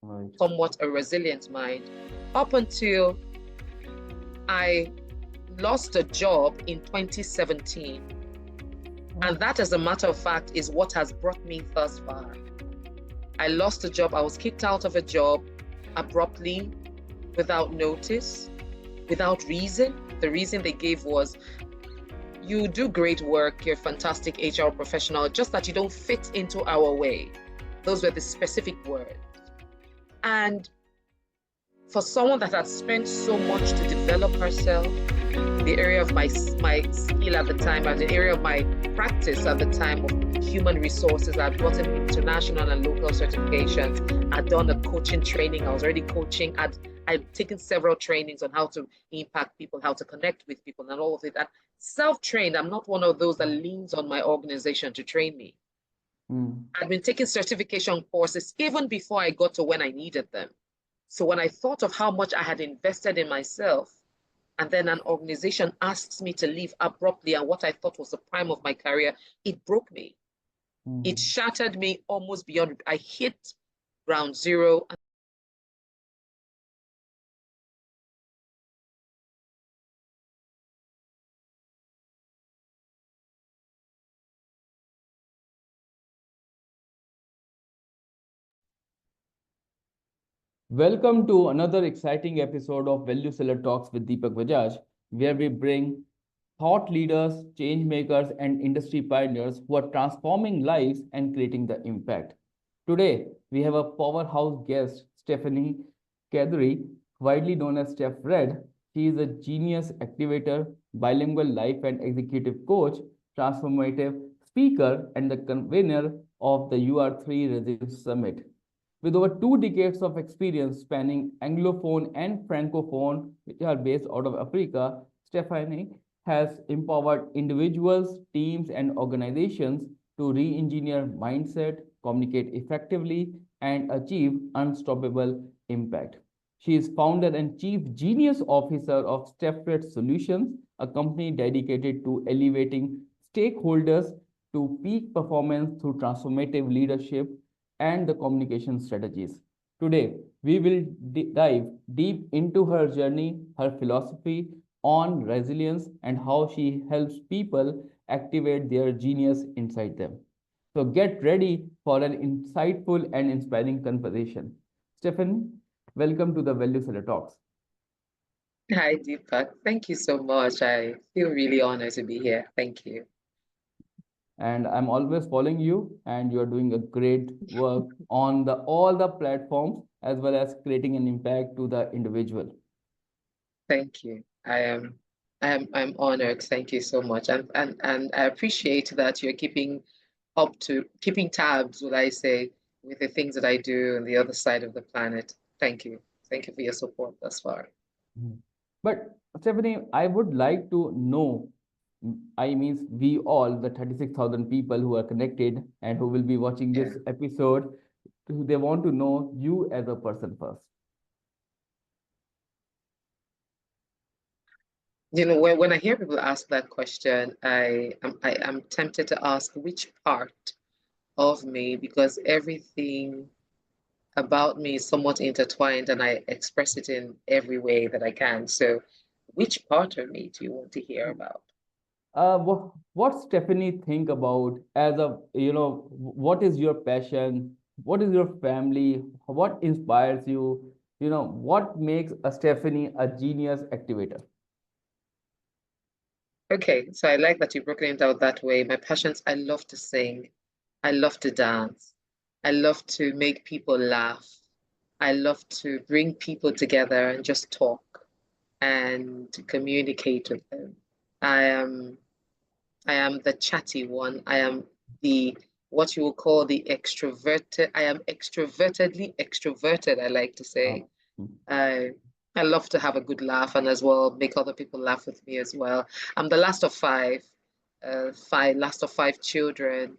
Right. somewhat a resilient mind, up until I lost a job in 2017. And Oh. that, as a matter of fact, is what has brought me thus far. I lost a job. I was kicked out of a job abruptly, without notice, without reason. The reason they gave was, you do great work, you're a fantastic HR professional, just that you don't fit into our way. Those were the specific words. And for someone that had spent so much to develop herself, the area of my skill at the time and the area of my practice at the time of human resources, I'd gotten international and local certifications. I'd done a coaching training. I was already coaching. I'd taken several trainings on how to impact people, how to connect with people, and all of it. And self-trained, I'm not one of those that leans on my organization to train me. Mm. I'd been taking certification courses even before I got to when I needed them. So when I thought of how much I had invested in myself, and then an organization asks me to leave abruptly and what I thought was the prime of my career, it broke me. It Mm. shattered me almost beyond. I hit ground zero. Welcome to another exciting episode of Value Seller Talks with Deepak Bajaj, where we bring thought leaders, change makers, and industry pioneers who are transforming lives and creating the impact. Today, we have a powerhouse guest, Stephanie Kadiri, widely known as StephREDD. She is a genius activator, bilingual life and executive coach, transformative speaker, and the convener of the UR3 Resilience Summit. With over 2 decades of experience spanning Anglophone and Francophone, which are based out of Africa, Stephanie has empowered individuals, teams, and organizations to re engineer mindset, communicate effectively, and achieve unstoppable impact. She is founder and chief genius officer of StephREDD Solutions, a company dedicated to elevating stakeholders to peak performance through transformative leadership and the communication strategies. Today, we will dive deep into her journey, her philosophy on resilience, and how she helps people activate their genius inside them. So, get ready for an insightful and inspiring conversation. Stephen, welcome to the Value Seller Talks. Hi, Deepak. Thank you so much. I feel really honored to be here. Thank you. And I'm always following you, and you're doing a great work on the all the platforms as well as creating an impact to the individual. Thank you. I'm honored. Thank you so much. And I appreciate that you're keeping tabs, would I say, with the things that I do on the other side of the planet. Thank you. Thank you for your support thus far. Mhm. But Stephanie, I would like to know, I means we all, the 36,000 people who are connected and who will be watching Yeah. this episode, they want to know you as a person first. When I hear people ask that question, I am tempted to ask which part of me, because everything about me is somewhat intertwined and I express it in every way that I can. So, which part of me do you want to hear about? What Stephanie think about as a, what is your passion? What is your family? What inspires you? What makes a Stephanie a genius activator? Okay, so I like that you broke it out that way. My passions, I love to sing. I love to dance. I love to make people laugh. I love to bring people together and just talk and to communicate with them. I am I am the chatty one. I am the what you will call the extroverted. I am extrovertedly extroverted, I like to Uh, say. I I love to have a good laugh and as well make other people laugh with me as well. I'm the last of last of five children.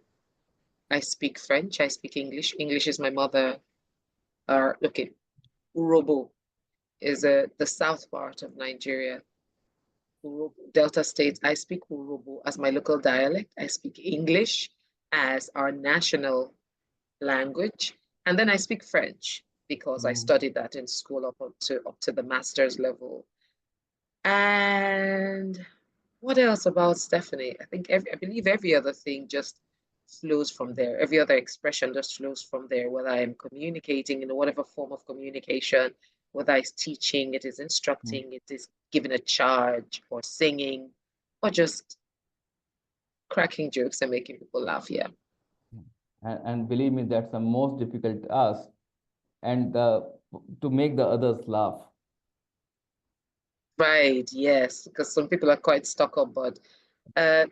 I speak French, I speak English. English is my mother. Okay, Urobo is the south part of Nigeria. Urobo, Delta State. I speak Urobo as my local dialect. I speak English as our national language. And then I speak French because I studied that in school up to the master's level. And what else about Stephanie? I think I believe every other thing just flows from there. Every other expression just flows from there, whether I am communicating in whatever form of communication, whether it's teaching, it is instructing, it is giving a charge, or singing, or just cracking jokes and making people laugh. Yeah. And believe me, that's the most difficult task, and to make the others laugh. Right, yes, because some people are quite stuck up, but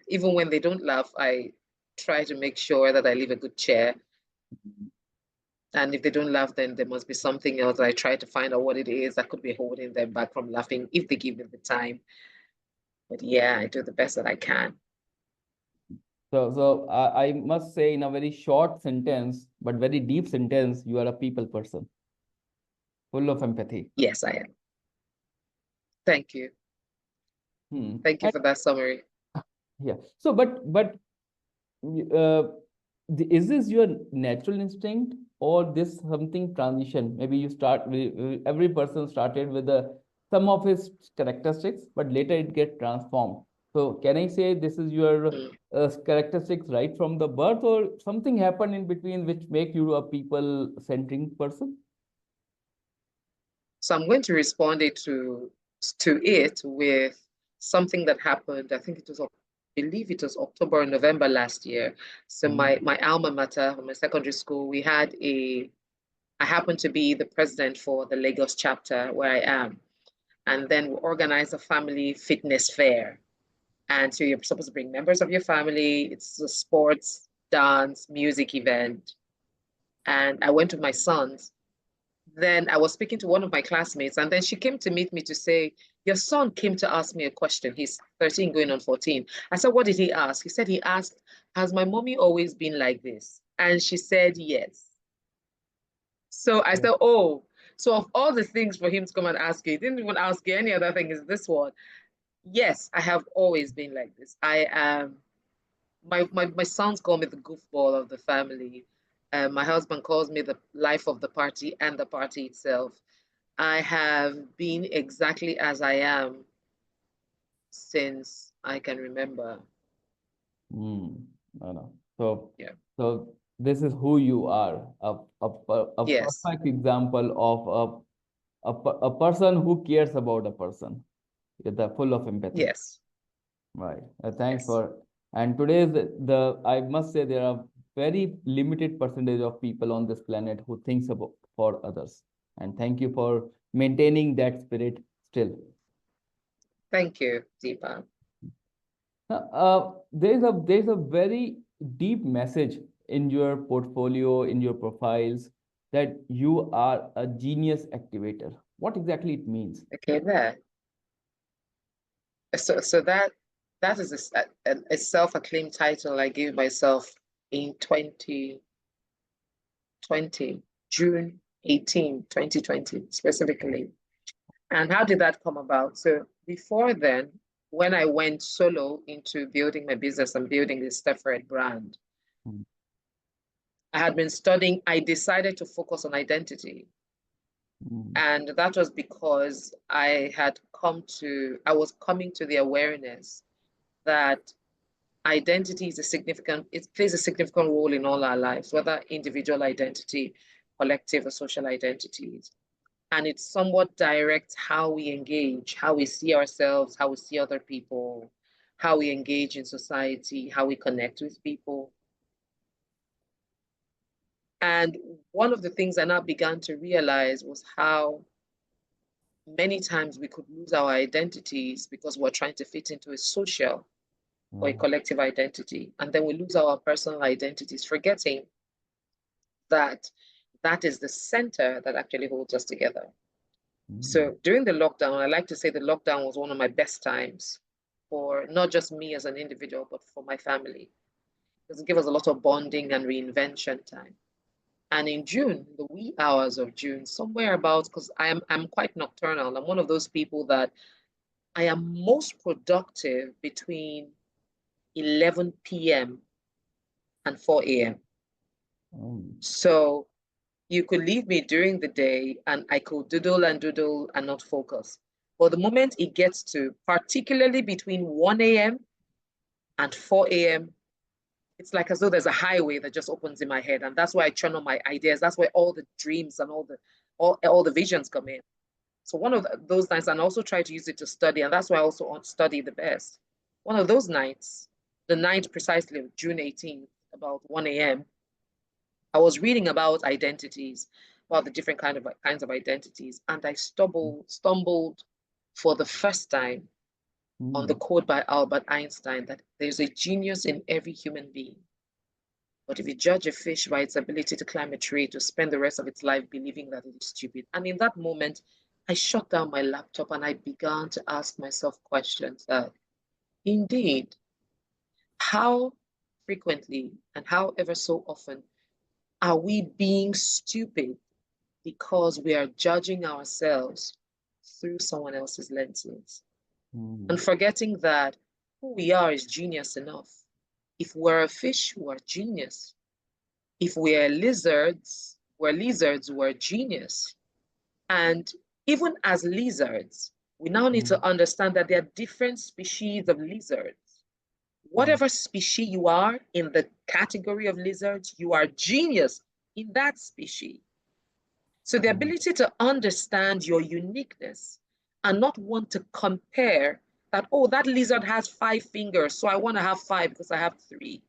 even when they don't laugh, I try to make sure that I leave a good cheer. And if they don't laugh, then there must be something else. I try to find out what it is that could be holding them back from laughing if they give me the time. But yeah, I do the best that I can. So I must say, in a very short sentence, but very deep sentence, you are a people person, full of empathy. Yes, I am. Thank you. Thank you And for that summary. yeah. So, but uh, is this your natural instinct, or this something transition? Maybe you start every person started with some of his characteristics, but later it get transformed. So can I say this is your characteristics right from the birth, or something happened in between which make you a people-centering person? So I'm going to respond to it with something that happened. I think it was, I believe it was October or November last year. So my alma mater, my secondary school, I happened to be the president for the Lagos chapter where I am. And then we organized a family fitness fair. And so you're supposed to bring members of your family. It's a sports, dance, music event. And I went with my sons. Then I was speaking to one of my classmates, and then she came to meet me to say, your son came to ask me a question. He's 13 going on 14. I said, what did he ask? He said he asked, has my mommy always been like this? And she said, yes. So I said, oh, so of all the things for him to come and ask you, he didn't even ask you any other thing, is this one? Yes, I have always been like this. I am, my sons call me the goofball of the family. My husband calls me the life of the party and the party itself. I have been exactly as I am since I can remember. No, no. So, Yeah. so this is who you are, a Yes. perfect example of a person who cares about a person with the full of empathy. Yes. Right. Thanks Yes. and today's I must say there are very limited percentage of people on this planet who thinks about for others. And thank you for maintaining that spirit still. Thank you, Deepa. There's a very deep message in your portfolio, in your profiles, that you are a genius activator. What exactly it means? Okay, there. So that is a self-acclaimed title I gave myself in 2020, June 18, 2020, specifically. And how did that come about? So before then, when I went solo into building my business and building the StephREDD brand, Mm. I had been studying, I decided to focus on identity. And that was because I was coming to the awareness that identity is it plays a significant role in all our lives, whether individual identity, collective or social identities. And it somewhat directs how we engage, how we see ourselves, how we see other people, how we engage in society, how we connect with people. And one of the things I now began to realize was how many times we could lose our identities because we're trying to fit into a social or a collective identity. And then we lose our personal identities, forgetting that that is the center that actually holds us together. So during the lockdown, I like to say the lockdown was one of my best times for not just me as an individual, but for my family, because it gave us a lot of bonding and reinvention time. And in June, the wee hours of June, somewhere about, because I'm quite nocturnal. I'm one of those people that I am most productive between 11 p.m. and 4 a.m. So You could leave me during the day and I could doodle and not focus. But the moment it gets to, particularly between 1 a.m. and 4 a.m., it's like as though there's a highway that just opens in my head. And that's why I channel my ideas. That's where all the dreams and all the visions come in. So one of those nights, and I also try to use it to study, and that's why I also study the best. One of those nights, the night precisely of June 18th, about 1 a.m., I was reading about identities, about the different kinds of identities, and I stumbled for the first time on the Hmm. quote by Albert Einstein that there's a genius in every human being. But if you judge a fish by its ability to climb a tree, to spend the rest of its life believing that it is stupid. And in that moment, I shut down my laptop and I began to ask myself questions that, indeed, how frequently and how ever so often are we being stupid because we are judging ourselves through someone else's lenses Hmm. and forgetting that who we are is genius enough. If we're a fish, we're genius. If we're lizards, we're genius. And even as lizards, we now need Hmm. to understand that there are different species of lizards. Hmm. Whatever species you are in the category of lizards, you are genius in that species. So the Hmm. ability to understand your uniqueness and not want to compare that, oh, that lizard has 5 fingers, so I want to have 5 because I have 3.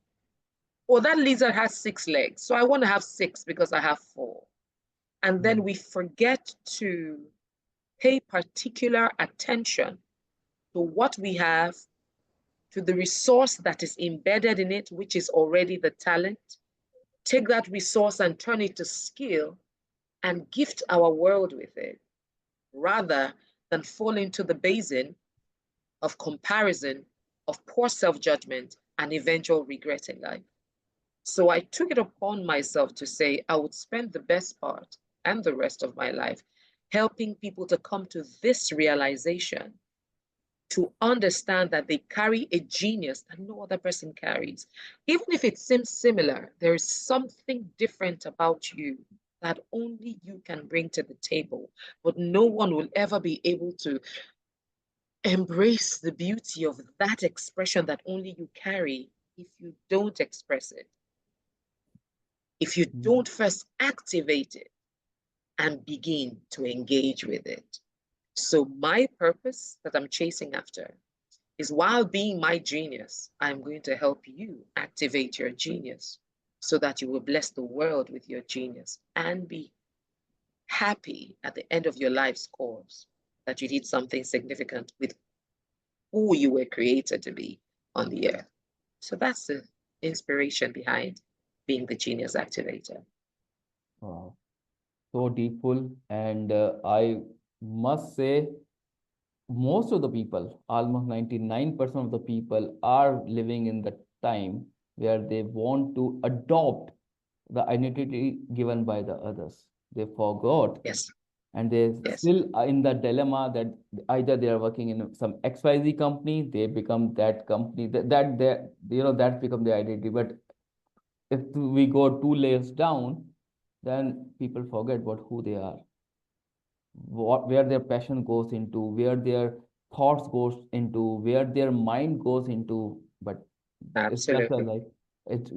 Or that lizard has 6 legs, so I want to have 6 because I have 4. And then Hmm. we forget to pay particular attention to what we have, to the resource that is embedded in it, which is already the talent. Take that resource and turn it to skill and gift our world with it, rather than fall into the basin of comparison, of poor self-judgment, and eventual regret in life. So I took it upon myself to say I would spend the best part and the rest of my life helping people to come to this realization, to understand that they carry a genius that no other person carries. Even if it seems similar, there is something different about you that only you can bring to the table, but no one will ever be able to embrace the beauty of that expression that only you carry if you don't express it, if you Hmm. don't first activate it and begin to engage with it. So, my purpose that I'm chasing after is while being my genius, I'm going to help you activate your genius so that you will bless the world with your genius and be happy at the end of your life's course that you did something significant with who you were created to be on the earth. So that's the inspiration behind being the genius activator. Wow. So deepful. And I must say, most of the people, almost 99% of the people, are living in the time where they want to adopt the identity given by the others. They forgot, Yes, and they yes, still are in the dilemma that either they are working in some XYZ company, they become that company, that become the identity. But if we go two layers down, then people forget what who they are, where their passion goes into, where their thoughts goes into, where their mind goes into. But it's just a absolutely. like it.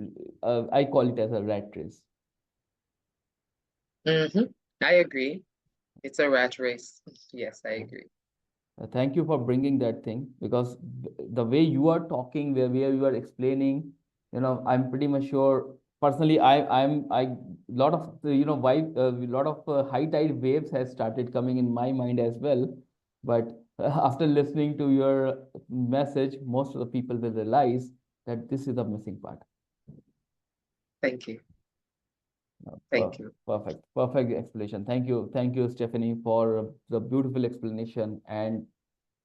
I call it as a rat race. Hmm. I agree. It's a rat race. Yes, I agree. Thank you for bringing that thing, because the way you are talking, where you are explaining, I'm pretty much sure. Personally, I lot of vibe, a lot of high tide waves has started coming in my mind as well. But after listening to your message, most of the people will realize that this is the missing part. Thank you. Per- Thank you. Perfect explanation. Thank you, Stephanie, for the beautiful explanation and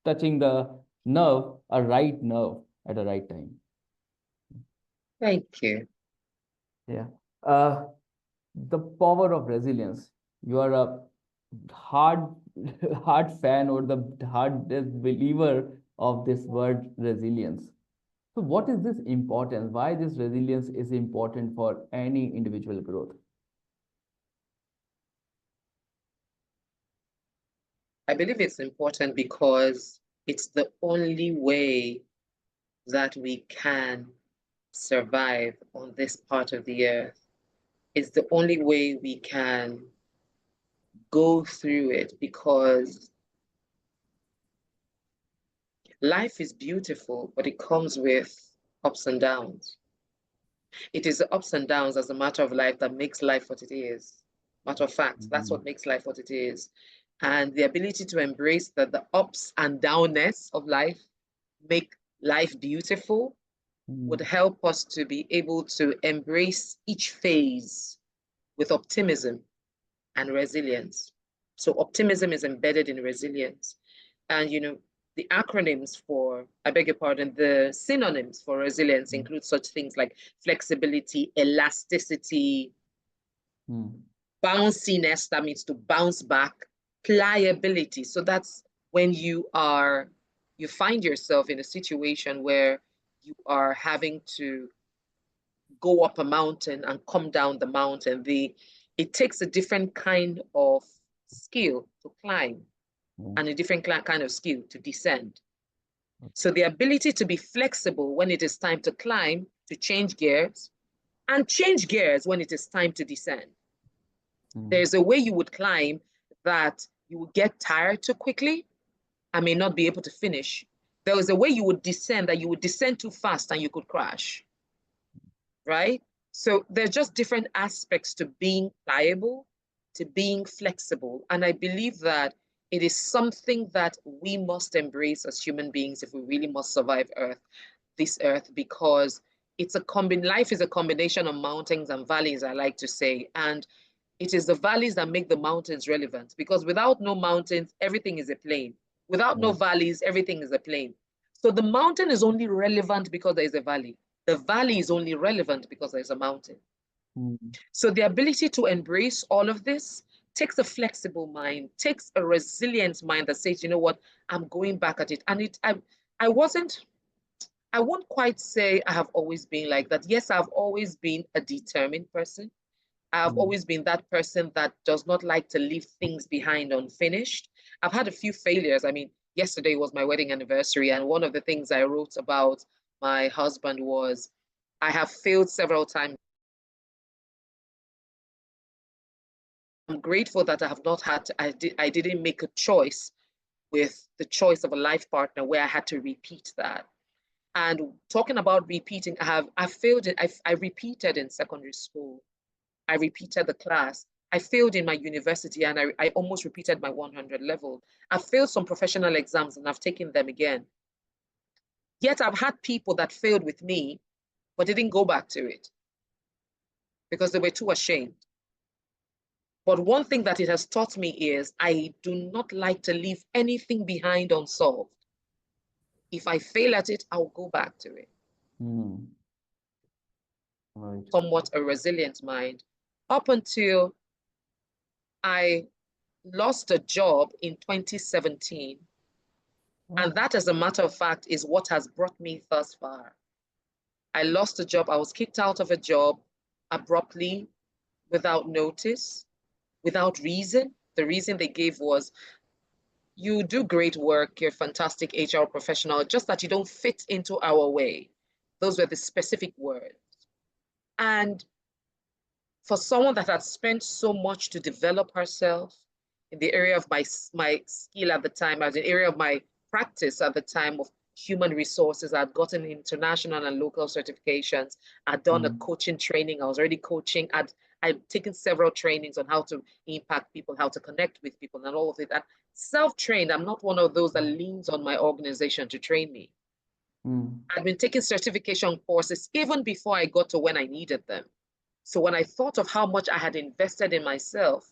touching the nerve, a right nerve at the right time. Thank you. Yeah. Uh, the power of resilience. You are a hard, hard fan or the hardest believer of this word resilience. So, what is this importance? Why this resilience is important for any individual growth? I believe it's important because it's the only way that we can survive on this part of the earth. It's the only way we can go through it, because life is beautiful, but it comes with ups and downs. It is the ups and downs as a matter of life that makes life what it is. Matter of fact, that's what makes life what it is. And the ability to embrace that the ups and downness of life make life beautiful would help us to be able to embrace each phase with optimism and resilience. So optimism is embedded in resilience. And, the acronyms for, I beg your pardon, the synonyms for resilience include such things like flexibility, elasticity, bounciness, that means to bounce back, pliability. So that's when you find yourself in a situation where you are having to go up a mountain and come down the mountain. It takes a different kind of skill to climb and a different kind of skill to descend. So the ability to be flexible when it is time to climb, to change gears, and change gears when it is time to descend. There's a way you would climb that you would get tired too quickly and may not be able to finish. There is a way you would descend that you would descend too fast and you could crash, right? So there's just different aspects to being pliable, to being flexible. And I believe that it is something that we must embrace as human beings if we really must survive this earth, because life is a combination of mountains and valleys, I like to say. And it is the valleys that make the mountains relevant, because without no mountains, everything is a plain. Without no valleys, everything is a plain. So the mountain is only relevant because there is a valley. The valley is only relevant because there's a mountain. So the ability to embrace all of this takes a flexible mind, takes a resilient mind that says, you know what, I'm going back at it. And I won't quite say I have always been like that. Yes, I've always been a determined person. I've always been that person that does not like to leave things behind unfinished. I've had a few failures. I mean, yesterday was my wedding anniversary, and one of the things I wrote about my husband was, I have failed several times. I'm grateful that I have not had to, I didn't make a choice with the choice of a life partner where I had to repeat that. And talking about repeating, I failed it. I repeated in secondary school. I repeated the class. I failed in my university, and I almost repeated my 100 level. I failed some professional exams and I've taken them again. Yet I've had people that failed with me, but didn't go back to it because they were too ashamed. But one thing that it has taught me is I do not like to leave anything behind unsolved. If I fail at it, I'll go back to it. Right. Somewhat a resilient mind, up until I lost a job in 2017. And that, as a matter of fact, is what has brought me thus far. I lost a job. I was kicked out of a job abruptly, without notice, without reason. The reason they gave was, you do great work, you're a fantastic HR professional, just that you don't fit into our way. Those were the specific words. And for someone that had spent so much to develop herself in the area of my skill at the time, as an area of my practice at the time of human resources, I'd gotten international and local certifications. I'd done a coaching training. I was already coaching. I'd taken several trainings on how to impact people, how to connect with people, and all of it. And self-trained, I'm not one of those that leans on my organization to train me. I'd been taking certification courses even before I got to when I needed them. So when I thought of how much I had invested in myself,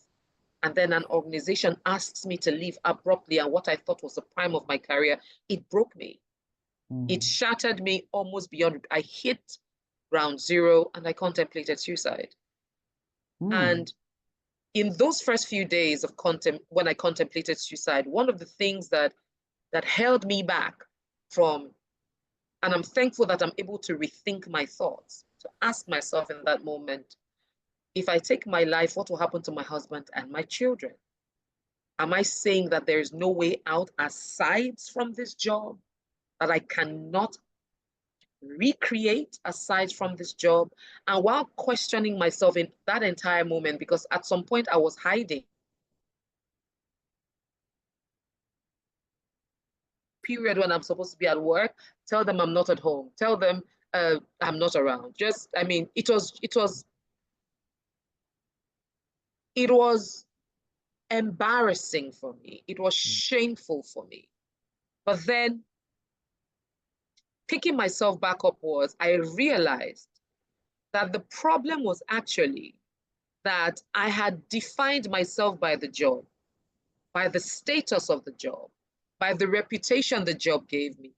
and then an organization asks me to leave abruptly and what I thought was the prime of my career, it broke me. It shattered me almost beyond. I hit ground zero and I contemplated suicide. And in those first few days of when I contemplated suicide, one of the things that held me back from, and I'm thankful that I'm able to rethink my thoughts, to ask myself in that moment, if I take my life, what will happen to my husband and my children? Am I saying that there is no way out aside from this job, that I cannot recreate aside from this job? And while questioning myself in that entire moment, because at some point I was hiding, period when I'm supposed to be at work, tell them I'm not at home, tell them I'm not around. Just, I mean, it was embarrassing for me. It was shameful for me. But then picking myself back up was, I realized that the problem was actually that I had defined myself by the job, by the status of the job, by the reputation the job gave me,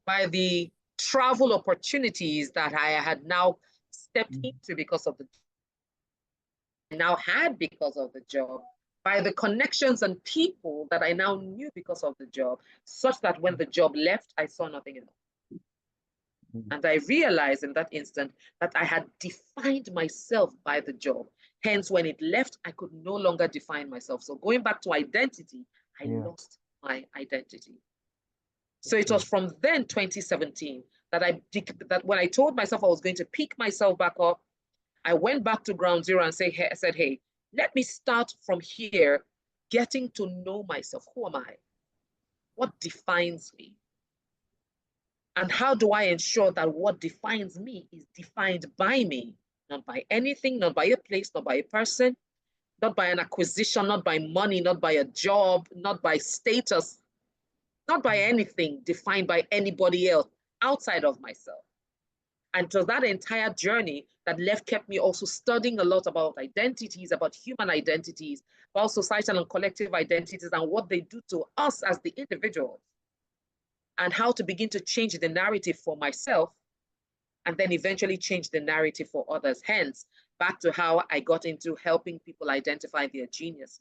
by the travel opportunities that I had now stepped into because of the now had because of the job, by the connections and people that I now knew because of the job, such that when the job left, I saw nothing else. And I realized in that instant that I had defined myself by the job. Hence, when it left, I could no longer define myself. So going back to identity, I lost my identity. So it was from then, 2017, that when I told myself I was going to pick myself back up, I went back to ground zero and said, hey, let me start from here, getting to know myself. Who am I? What defines me? And how do I ensure that what defines me is defined by me, not by anything, not by a place, not by a person, not by an acquisition, not by money, not by a job, not by status, not by anything defined by anybody else outside of myself. And so that entire journey that left kept me also studying a lot about identities, about human identities, about societal and collective identities and what they do to us as the individuals, and how to begin to change the narrative for myself and then eventually change the narrative for others. Hence, back to how I got into helping people identify their geniuses.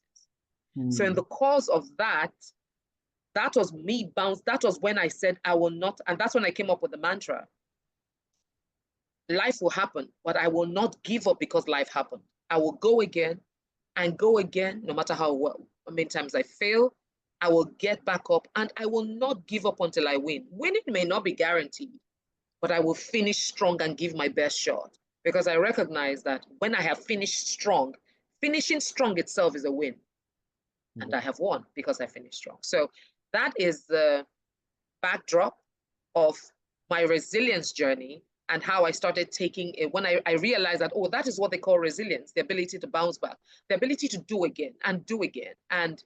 So in the course of that, that was me bounce. That was when I said, I will not, and that's when I came up with the mantra. Life will happen, but I will not give up because life happened. I will go again and go again, no matter how many times I fail. I will get back up and I will not give up until I win. Winning may not be guaranteed, but I will finish strong and give my best shot, because I recognize that when I have finished strong, finishing strong itself is a win. And I have won because I finished strong. So that is the backdrop of my resilience journey and how I started taking it when I realized that, oh, that is what they call resilience, the ability to bounce back, the ability to do again and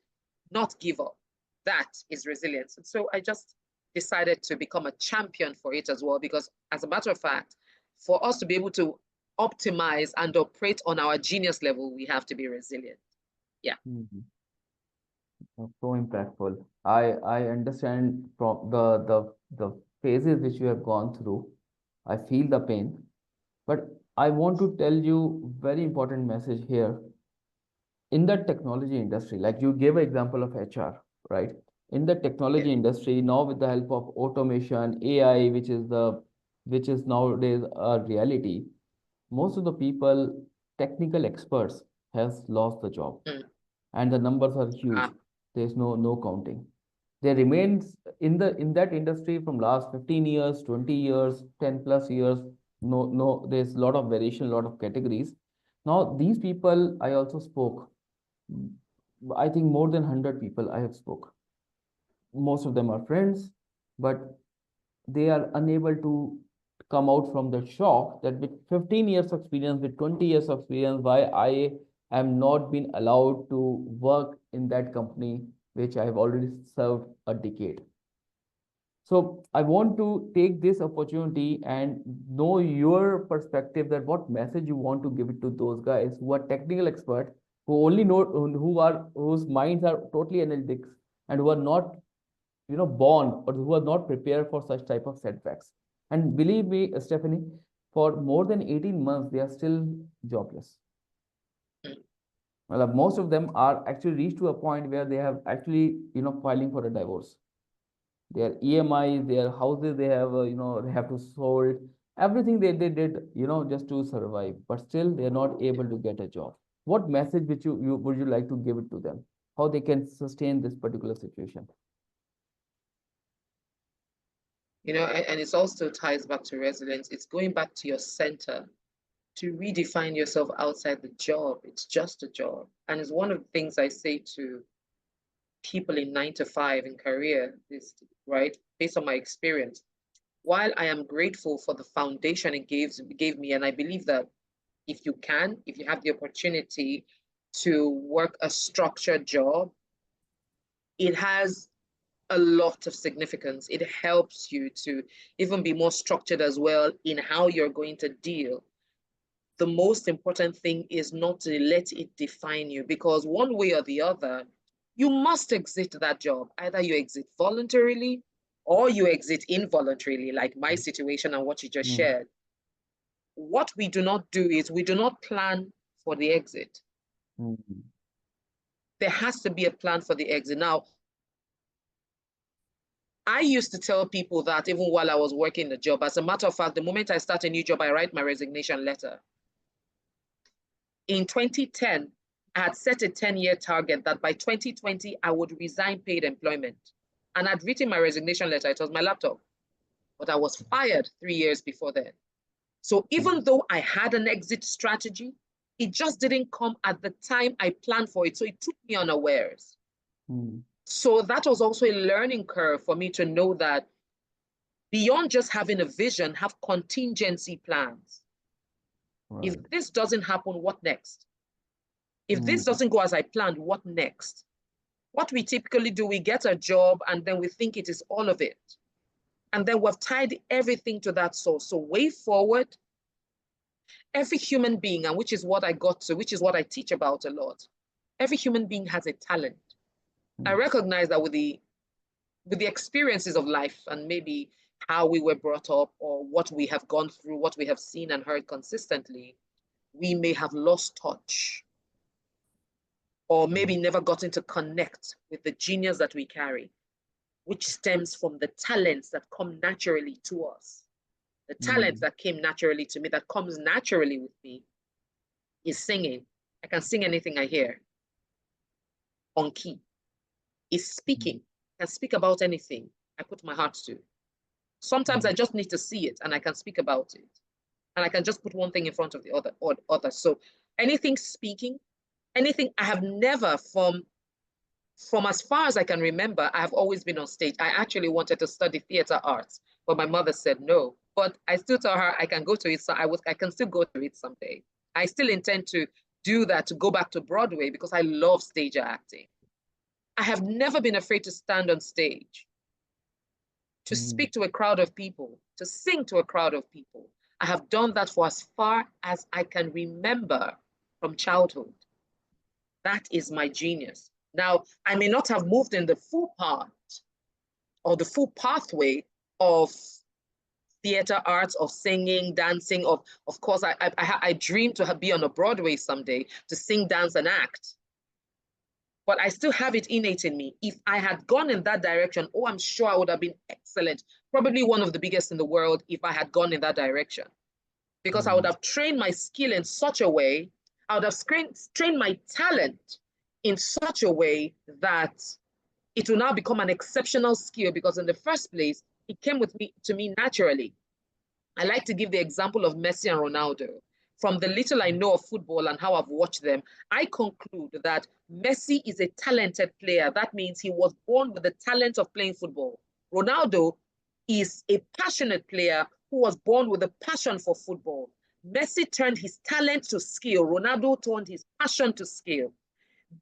not give up. That is resilience. And so I just decided to become a champion for it as well, because as a matter of fact, for us to be able to optimize and operate on our genius level, we have to be resilient. Yeah. So impactful. I understand from the phases which you have gone through. I feel the pain, but I want to tell you very important message here. In the technology industry, like you gave an example of HR, right? In the technology industry, now with the help of automation, AI, which is nowadays a reality, most of the people, technical experts, has lost the job, and the numbers are huge. There's no counting. They remains in that industry from last 15 years, 20 years, 10 plus years. No, there's a lot of variation, a lot of categories. Now these people I also spoke. I think more than 100 people I have spoke. Most of them are friends, but they are unable to come out from the shock that with 15 years of experience, with 20 years of experience, why I am not been allowed to work in that company which I have already served a decade. So I want to take this opportunity and know your perspective, that what message you want to give it to those guys who are technical experts, who only know, whose minds are totally analytics, and who are not, born, or who are not prepared for such type of setbacks. And believe me, Stephanie, for more than 18 months they are still jobless. Well, most of them are actually reached to a point where they have actually, filing for a divorce. Their EMIs, their houses, they have to sold everything they did, just to survive. But still, they are not able to get a job. What message which you would you like to give it to them? how they can sustain this particular situation. And it also ties back to resilience. It's going back to your center to redefine yourself outside the job. It's just a job. And it's one of the things I say to people in 9 to 5 in career, is right, based on my experience. While I am grateful for the foundation it gave me, and I believe that if you have the opportunity to work a structured job, it has a lot of significance. It helps you to even be more structured as well in how you're going to deal. The most important thing is not to let it define you, because one way or the other, you must exit that job. Either you exit voluntarily or you exit involuntarily, like my situation and what you just shared. What we do not do is we do not plan for the exit. There has to be a plan for the exit. Now, I used to tell people that even while I was working the job. As a matter of fact, the moment I start a new job, I write my resignation letter. In 2010, I had set a 10-year target that by 2020, I would resign paid employment. And I'd written my resignation letter. It was my laptop. But I was fired 3 years before then. So even though I had an exit strategy, it just didn't come at the time I planned for it. So it took me unawares. So that was also a learning curve for me to know that beyond just having a vision, have contingency plans. Right. If this doesn't happen, what next? If this doesn't go as I planned, what next? What we typically do, we get a job and then we think it is all of it. And then we've tied everything to that source. So way forward, every human being, and which is what I teach about a lot, every human being has a talent. I recognize that with the experiences of life and maybe how we were brought up or what we have gone through, what we have seen and heard consistently, we may have lost touch or maybe never gotten to connect with the genius that we carry, which stems from the talents that come naturally to us. The talent that came naturally to me, that comes naturally with me, is singing. I can sing anything I hear on key. Is speaking. I can speak about anything I put my heart to. Sometimes I just need to see it and I can speak about it. And I can just put one thing in front of the other. So anything speaking, anything, I have never, from as far as I can remember, I have always been on stage. I actually wanted to study theater arts, but my mother said no. But I still tell her I can go to it, so I can still go to it someday. I still intend to do that, to go back to Broadway, because I love stage acting. I have never been afraid to stand on stage, to speak to a crowd of people, to sing to a crowd of people. I have done that for as far as I can remember from childhood. That is my genius. Now, I may not have moved in the full part or the full pathway of theater arts, of singing, dancing, of course, I dream to be on a Broadway someday, to sing, dance, and act. But I still have it innate in me. If I had gone in that direction, I'm sure I would have been excellent. Probably one of the biggest in the world if I had gone in that direction. Because I would have trained my skill in such a way, I would have trained my talent in such a way that it will now become an exceptional skill, because in the first place, it came to me naturally. I like to give the example of Messi and Ronaldo. From the little I know of football and how I've watched them, I conclude that Messi is a talented player. That means he was born with the talent of playing football. Ronaldo is a passionate player who was born with a passion for football. Messi turned his talent to skill. Ronaldo turned his passion to skill.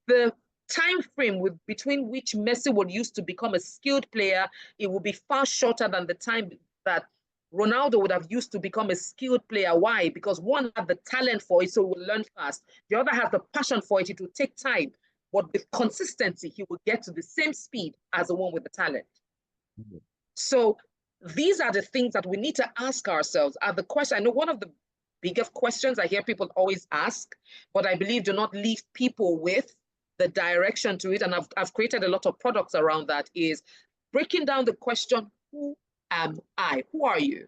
The time frame between which Messi would use to become a skilled player, it would be far shorter than the time that Ronaldo would have used to become a skilled player. Why? Because one had the talent for it, so he will learn fast. The other has the passion for it. It will take time. But with consistency, he will get to the same speed as the one with the talent. So these are the things that we need to ask ourselves. Are the question, I know one of the biggest questions I hear people always ask, but I believe do not leave people with the direction to it. And I've created a lot of products around that, is breaking down the question, who am I? Who are you?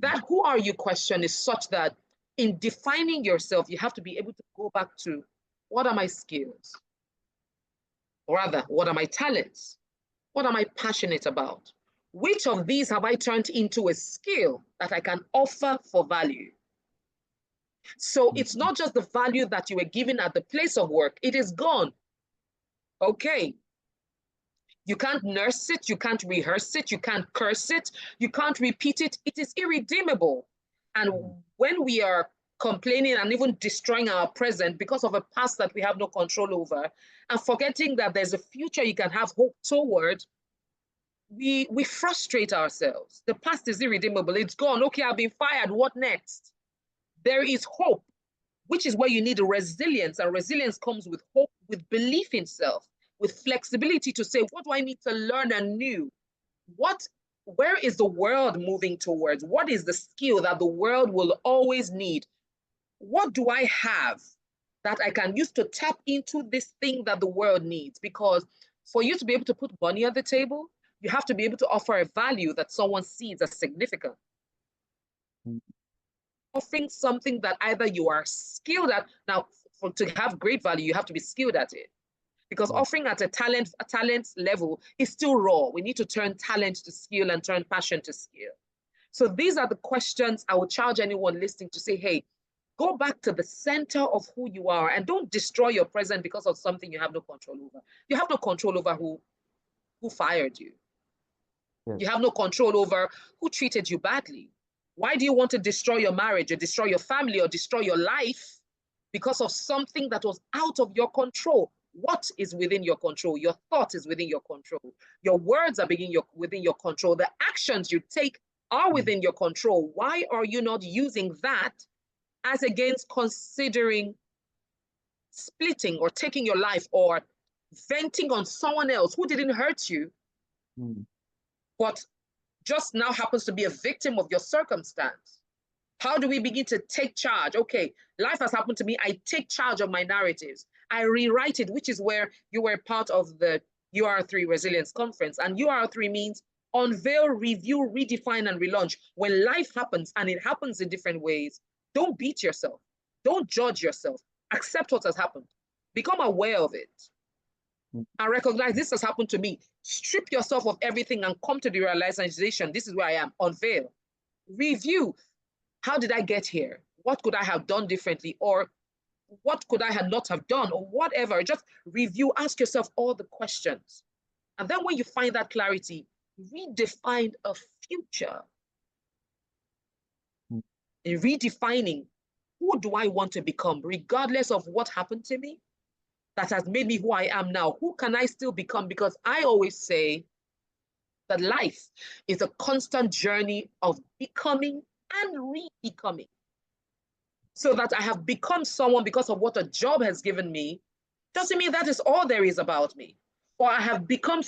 That who are you question is such that in defining yourself, you have to be able to go back to, what are my skills? Or rather, what are my talents? What am I passionate about? Which of these have I turned into a skill that I can offer for value? So it's not just the value that you were given at the place of work, it is gone. Okay. You can't nurse it, you can't rehearse it, you can't curse it, you can't repeat it. It is irredeemable. And when we are complaining and even destroying our present because of a past that we have no control over, and forgetting that there's a future you can have hope toward, we frustrate ourselves. The past is irredeemable. It's gone. Okay, I've been fired. What next? There is hope, which is where you need a resilience. And resilience comes with hope, with belief in self, with flexibility to say, what do I need to learn anew? Where is the world moving towards? What is the skill that the world will always need? What do I have that I can use to tap into this thing that the world needs? Because for you to be able to put money on the table, you have to be able to offer a value that someone sees as significant. Offering something that either you are skilled at. Now, to have great value, you have to be skilled at it. Because offering at a talent level is still raw. We need to turn talent to skill and turn passion to skill. So these are the questions I would charge anyone listening to say, hey, go back to the center of who you are and don't destroy your present because of something you have no control over. You have no control over who fired you. Yes. You have no control over who treated you badly. Why do you want to destroy your marriage or destroy your family or destroy your life because of something that was out of your control? What is within your control? Your thought is within your control. Your words are within your control. The actions you take are within your control. Why are you not using that as against considering splitting or taking your life or venting on someone else who didn't hurt you, but just now happens to be a victim of your circumstance? How do we begin to take charge? Okay, life has happened to me. I take charge of my narratives. I rewrite it, which is where you were part of the UR3 Resilience Conference. And UR3 means unveil, review, redefine, and relaunch. When life happens, and it happens in different ways, don't beat yourself. Don't judge yourself. Accept what has happened. Become aware of it. And recognize this has happened to me. Strip yourself of everything and come to the realization, this is where I am. Unveil. Review. How did I get here? What could I have done differently? Or what could I not have done? Or whatever. Just review. Ask yourself all the questions. And then when you find that clarity, redefine a future. In redefining, who do I want to become, regardless of what happened to me that has made me who I am now? Who can I still become? Because I always say that life is a constant journey of becoming and re-becoming. So that I have become someone because of what a job has given me, doesn't mean that is all there is about me. Or I have become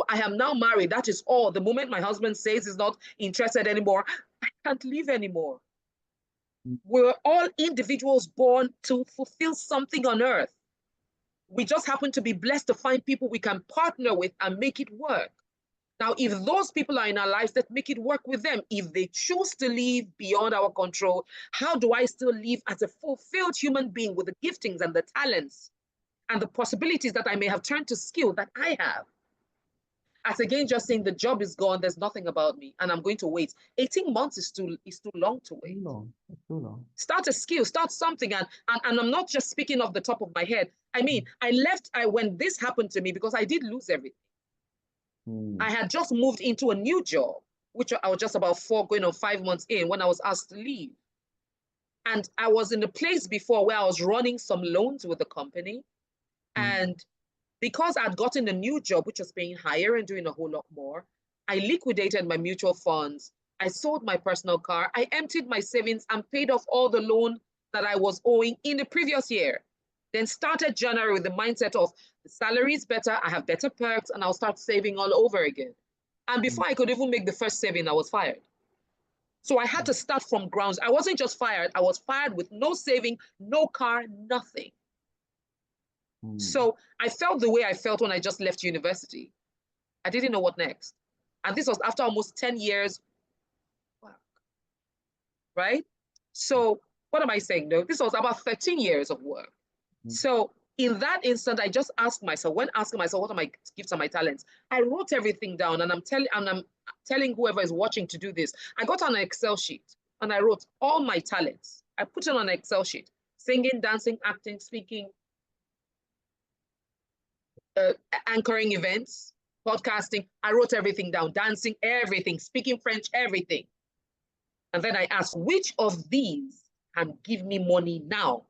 I am now married, that is all. The moment my husband says he's not interested anymore, I can't live anymore. We're all individuals born to fulfill something on earth. We just happen to be blessed to find people we can partner with and make it work. Now, if those people are in our lives, let's make it work with them. If they choose to live beyond our control, how do I still live as a fulfilled human being with the giftings and the talents and the possibilities that I may have turned to skill that I have? As again, just saying the job is gone, there's nothing about me, and I'm going to wait. 18 months is too long to wait. It's too long. Start a skill, start something. And I'm not just speaking off the top of my head. I mean, when this happened to me, because I did lose everything. I had just moved into a new job, which I was just about going on 5 months in when I was asked to leave. And I was in a place before where I was running some loans with the company. And because I'd gotten a new job, which was paying higher and doing a whole lot more, I liquidated my mutual funds. I sold my personal car. I emptied my savings and paid off all the loan that I was owing in the previous year. Then started January with the mindset of the salary is better, I have better perks, and I'll start saving all over again. And before I could even make the first saving, I was fired. So I had to start from grounds. I wasn't just fired, I was fired with no saving, no car, nothing. So I felt the way I felt when I just left university. I didn't know what next. And this was after almost 10 years, right? So what am I saying? No, this was about 13 years of work. So In that instant, I just asked myself, when asking myself, what are my gifts and my talents? I wrote everything down, and I'm telling whoever is watching to do this. I got on an Excel sheet and I wrote all my talents. I put it on an Excel sheet: singing, dancing, acting, speaking, anchoring events, podcasting. I wrote everything down: dancing, everything, speaking French, everything. And then I asked, which of these can give me money now?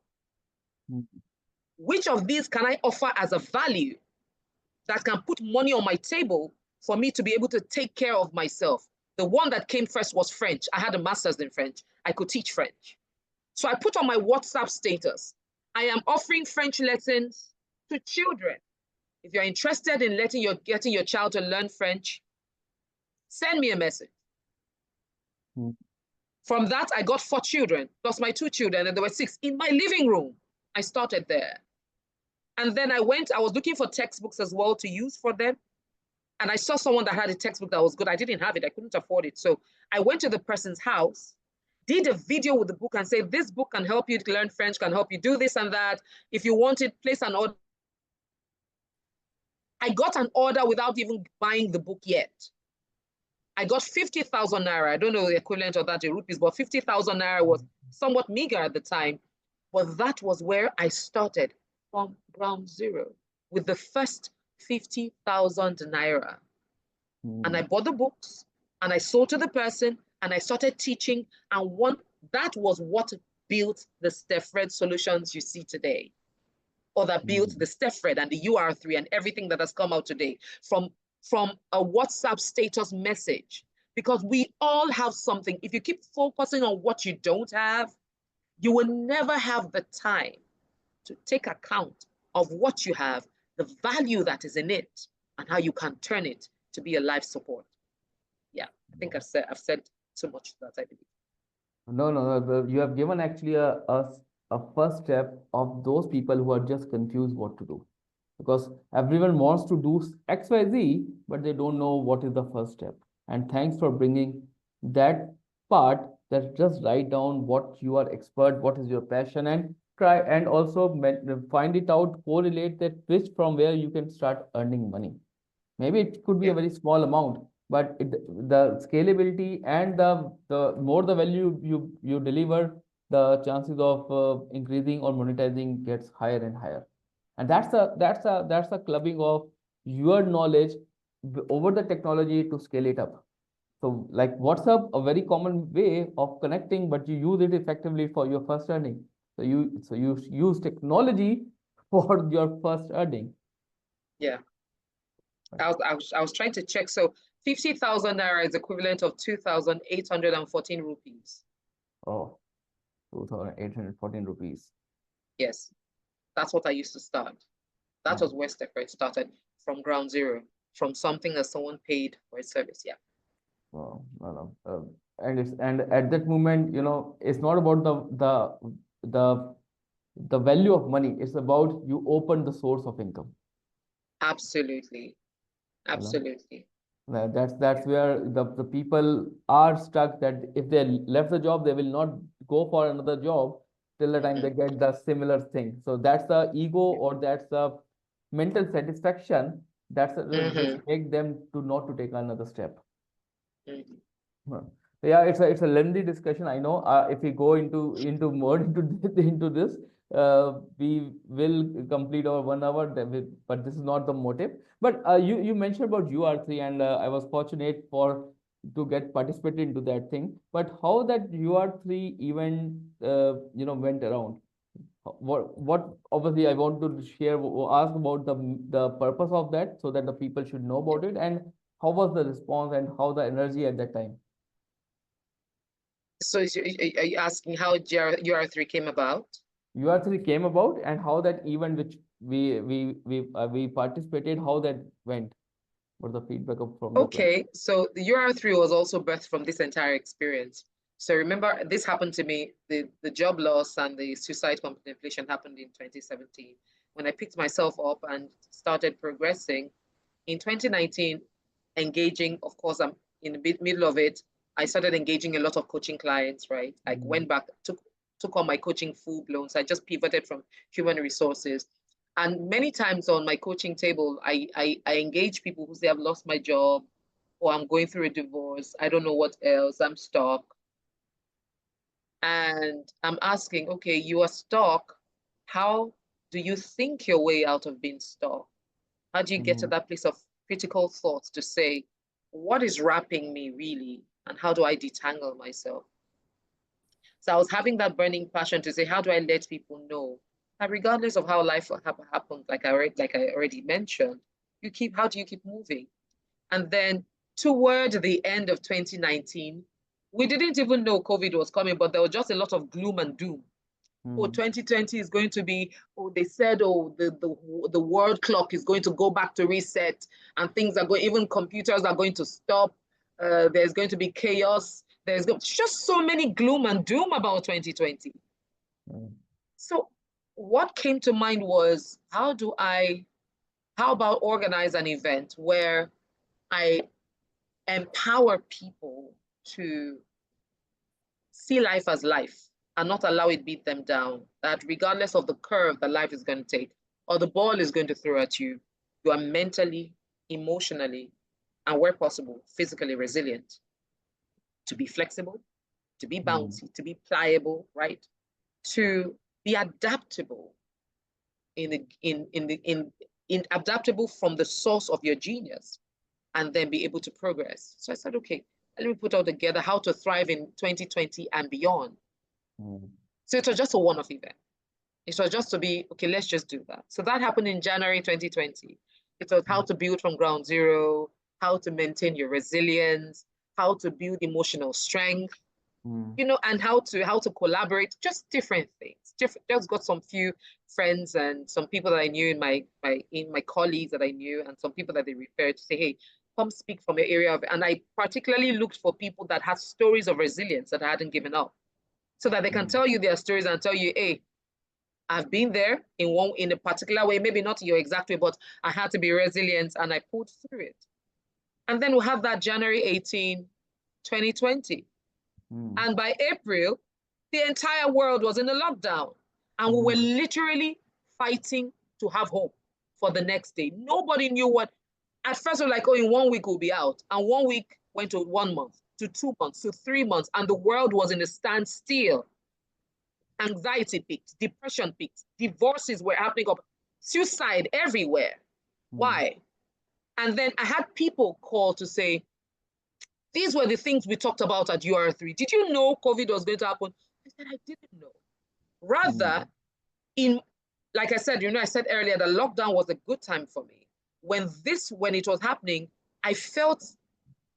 Which of these can I offer as a value that can put money on my table for me to be able to take care of myself? The one that came first was French. I had a master's in French. I could teach French. So I put on my WhatsApp status, I am offering French lessons to children. If you're interested in getting your child to learn French, send me a message. From that, I got 4 children, plus my 2 children, and there were 6 in my living room. I started there. And then I was looking for textbooks as well to use for them. And I saw someone that had a textbook that was good. I didn't have it. I couldn't afford it. So I went to the person's house, did a video with the book and said, this book can help you to learn French, can help you do this and that. If you want it, place an order. I got an order without even buying the book yet. I got 50,000 naira. I don't know the equivalent of that in rupees, but 50,000 naira was somewhat meager at the time. But that was where I started, from ground zero, with the first 50,000 naira. And I bought the books and I sold to the person and I started teaching. And that was what built the StephREDD solutions you see today, or that built the StephREDD and the UR3 and everything that has come out today from a WhatsApp status message. Because we all have something. If you keep focusing on what you don't have, you will never have the time to take account of what you have, the value that is in it, and how you can turn it to be a life support. Yeah, I think I've said so much to that, I believe. No. You have given actually a first step of those people who are just confused what to do. Because everyone wants to do XYZ, but they don't know what is the first step. And thanks for bringing that part, that just write down what you are expert, what is your passion, and try and also find it out, correlate that which from where you can start earning money. Maybe it could be a very small amount, but the scalability and the more the value you deliver, the chances of increasing or monetizing gets higher and higher. And that's a clubbing of your knowledge over the technology to scale it up. So like WhatsApp, a very common way of connecting, but you use it effectively for your first earning. So you use technology for your first earning. Yeah. I was trying to check. So 50,000 naira is equivalent of 2,814 rupees. Oh, 2,814 rupees. Yes, that's what I used to start. That was where StephREDD started, from ground zero, from something that someone paid for a service. Yeah. Wow, no. And at that moment, it's not about the value of money. It's about you open the source of income. Absolutely. Absolutely. That's where the people are stuck, that if they left the job, they will not go for another job till the time they get the similar thing. So that's the ego, or that's the mental satisfaction that's just make them to not to take another step. Yeah, it's a lengthy discussion. I know. If we go into more into this, we will complete our 1 hour. But this is not the motive. But you mentioned about UR3, and I was fortunate to get participated into that thing. But how that UR3 event went around? What obviously I want to ask about the purpose of that, so that the people should know about it, and how was the response and how the energy at that time. So are you asking how UR3 came about? UR3 came about, and how that event which we participated, how that went. What the feedback from the Okay, so the UR3 was also birthed from this entire experience. So remember, this happened to me. The job loss and the suicide contemplation happened in 2017. When I picked myself up and started progressing in 2019, engaging, of course, I'm in the middle of it. I started engaging a lot of coaching clients, right? I went back, took on my coaching full blown. So I just pivoted from human resources. And many times on my coaching table, I engage people who say, I've lost my job, or I'm going through a divorce. I don't know what else. I'm stuck. And I'm asking, okay, you are stuck. How do you think your way out of being stuck? How do you get to that place of critical thoughts to say, what is wrapping me really? And how do I detangle myself? So I was having that burning passion to say, how do I let people know that regardless of how life happens, like I already mentioned, how do you keep moving? And then toward the end of 2019, we didn't even know COVID was coming, but there was just a lot of gloom and doom. Oh, 2020 is going to be, oh, they said, oh, the world clock is going to go back to reset, and things are going, even computers are going to stop. There's going to be chaos. Just so many gloom and doom about 2020. So what came to mind was, how about organize an event where I empower people to see life as life and not allow it beat them down, that regardless of the curve that life is going to take or the ball is going to throw at you, you are mentally, emotionally, and where possible, physically resilient, to be flexible, to be bouncy, to be pliable, right? To be adaptable adaptable from the source of your genius, and then be able to progress. So I said, okay, let me put all together how to thrive in 2020 and beyond. So it was just a one-off event. It was just to be, okay, let's just do that. So that happened in January 2020. It was how to build from ground zero, how to maintain your resilience, how to build emotional strength, you know, and how to collaborate, just different things. Just got some few friends and some people that I knew in my colleagues that I knew, and some people that they referred to say, hey, come speak from your area of, and I particularly looked for people that had stories of resilience that hadn't given up, so that they can tell you their stories and tell you, hey, I've been there in a particular way, maybe not your exact way, but I had to be resilient and I pulled through it. And then we have that January 18, 2020. And by April, the entire world was in a lockdown. And we were literally fighting to have hope for the next day. Nobody knew what. At first, we were like, oh, in 1 week we'll be out. And 1 week went to 1 month, to 2 months, to 3 months. And the world was in a standstill. Anxiety peaked, depression peaked, divorces were happening up, suicide everywhere. Why? And then I had people call to say, these were the things we talked about at UR3. Did you know COVID was going to happen? I said, I didn't know. Rather, like I said, I said earlier that lockdown was a good time for me. When it was happening, I felt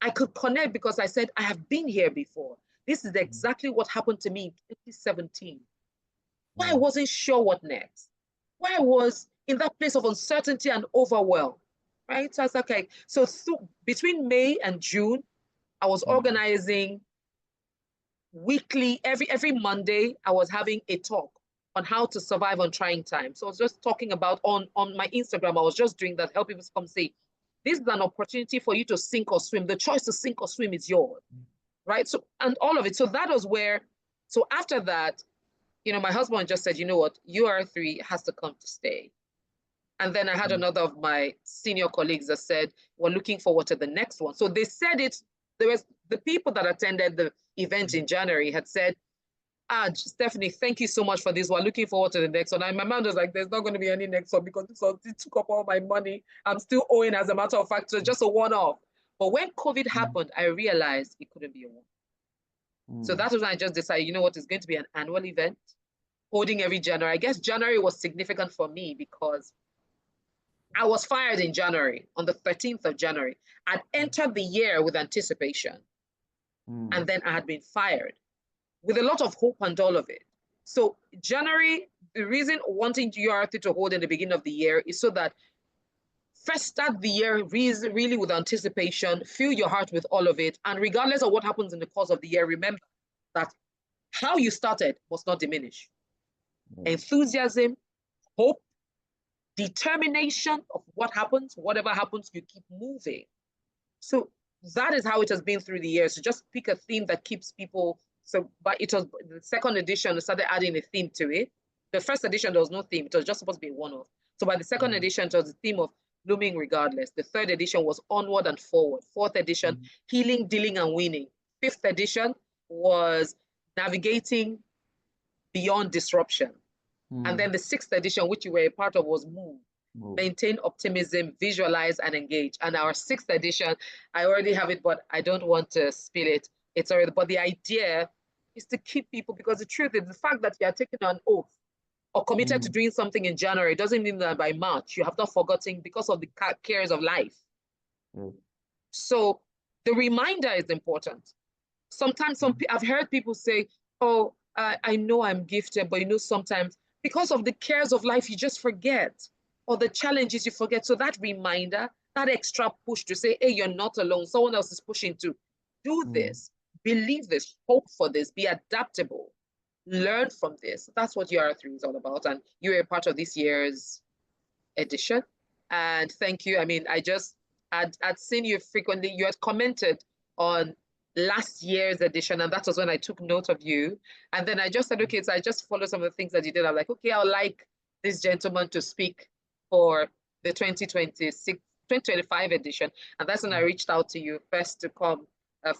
I could connect because I said, I have been here before. This is exactly what happened to me in 2017. Why I wasn't sure what next. Why I was in that place of uncertainty and overwhelm, right? So I was like, okay. So between May and June, I was organizing weekly, every Monday, I was having a talk on how to survive on trying times. So I was just talking about on my Instagram, I was just doing that, help people come say, this is an opportunity for you to sink or swim. The choice to sink or swim is yours, right? So, and all of it. So that was where, so after that, my husband just said, you know what, UR3 has to come to stay. And then I had another of my senior colleagues that said, we're looking forward to the next one. So they said it, there was the people that attended the event in January had said, Stephanie, thank you so much for this. We're looking forward to the next one. And my man was like, there's not going to be any next one because it took up all my money. I'm still owing, as a matter of fact, so just a one-off. But when COVID happened, I realized it couldn't be a one. So that was when I just decided, you know what, it's going to be an annual event, holding every January. I guess January was significant for me because I was fired in January, on the 13th of January. I'd entered the year with anticipation. And then I had been fired with a lot of hope and all of it. So January, the reason wanting UR3 to hold in the beginning of the year is so that first start the year really with anticipation, fill your heart with all of it. And regardless of what happens in the course of the year, remember that how you started must not diminish. Enthusiasm, hope, determination of what happens, whatever happens, you keep moving. So that is how it has been through the years. So just pick a theme that keeps people. So, but it was the second edition, I started adding a theme to it. The first edition, there was no theme. It was just supposed to be one-off. So by the second edition, it was the theme of blooming regardless. The third edition was onward and forward. Fourth edition, healing, dealing, and winning. Fifth edition was navigating beyond disruption. And then the sixth edition, which you were a part of, was move. Maintain optimism, visualize, and engage. And our sixth edition, I already have it, but I don't want to spill it. It's already, but the idea is to keep people, because the truth is the fact that you are taking an oath or committed to doing something in January doesn't mean that by March you have not forgotten because of the cares of life. So the reminder is important. Sometimes I've heard people say, oh, I know I'm gifted, but sometimes because of the cares of life, you just forget, or the challenges you forget. So that reminder, that extra push to say, hey, you're not alone. Someone else is pushing to do this, believe this, hope for this, be adaptable, learn from this. That's what UR3 is all about. And you're a part of this year's edition. And thank you. I mean, I'd seen you frequently. You had commented on last year's edition, and that was when I took note of you. And then I just said, okay, so I just follow some of the things that you did. I'm like, okay, I'll like this gentleman to speak for the 2025 edition. And that's when I reached out to you first to come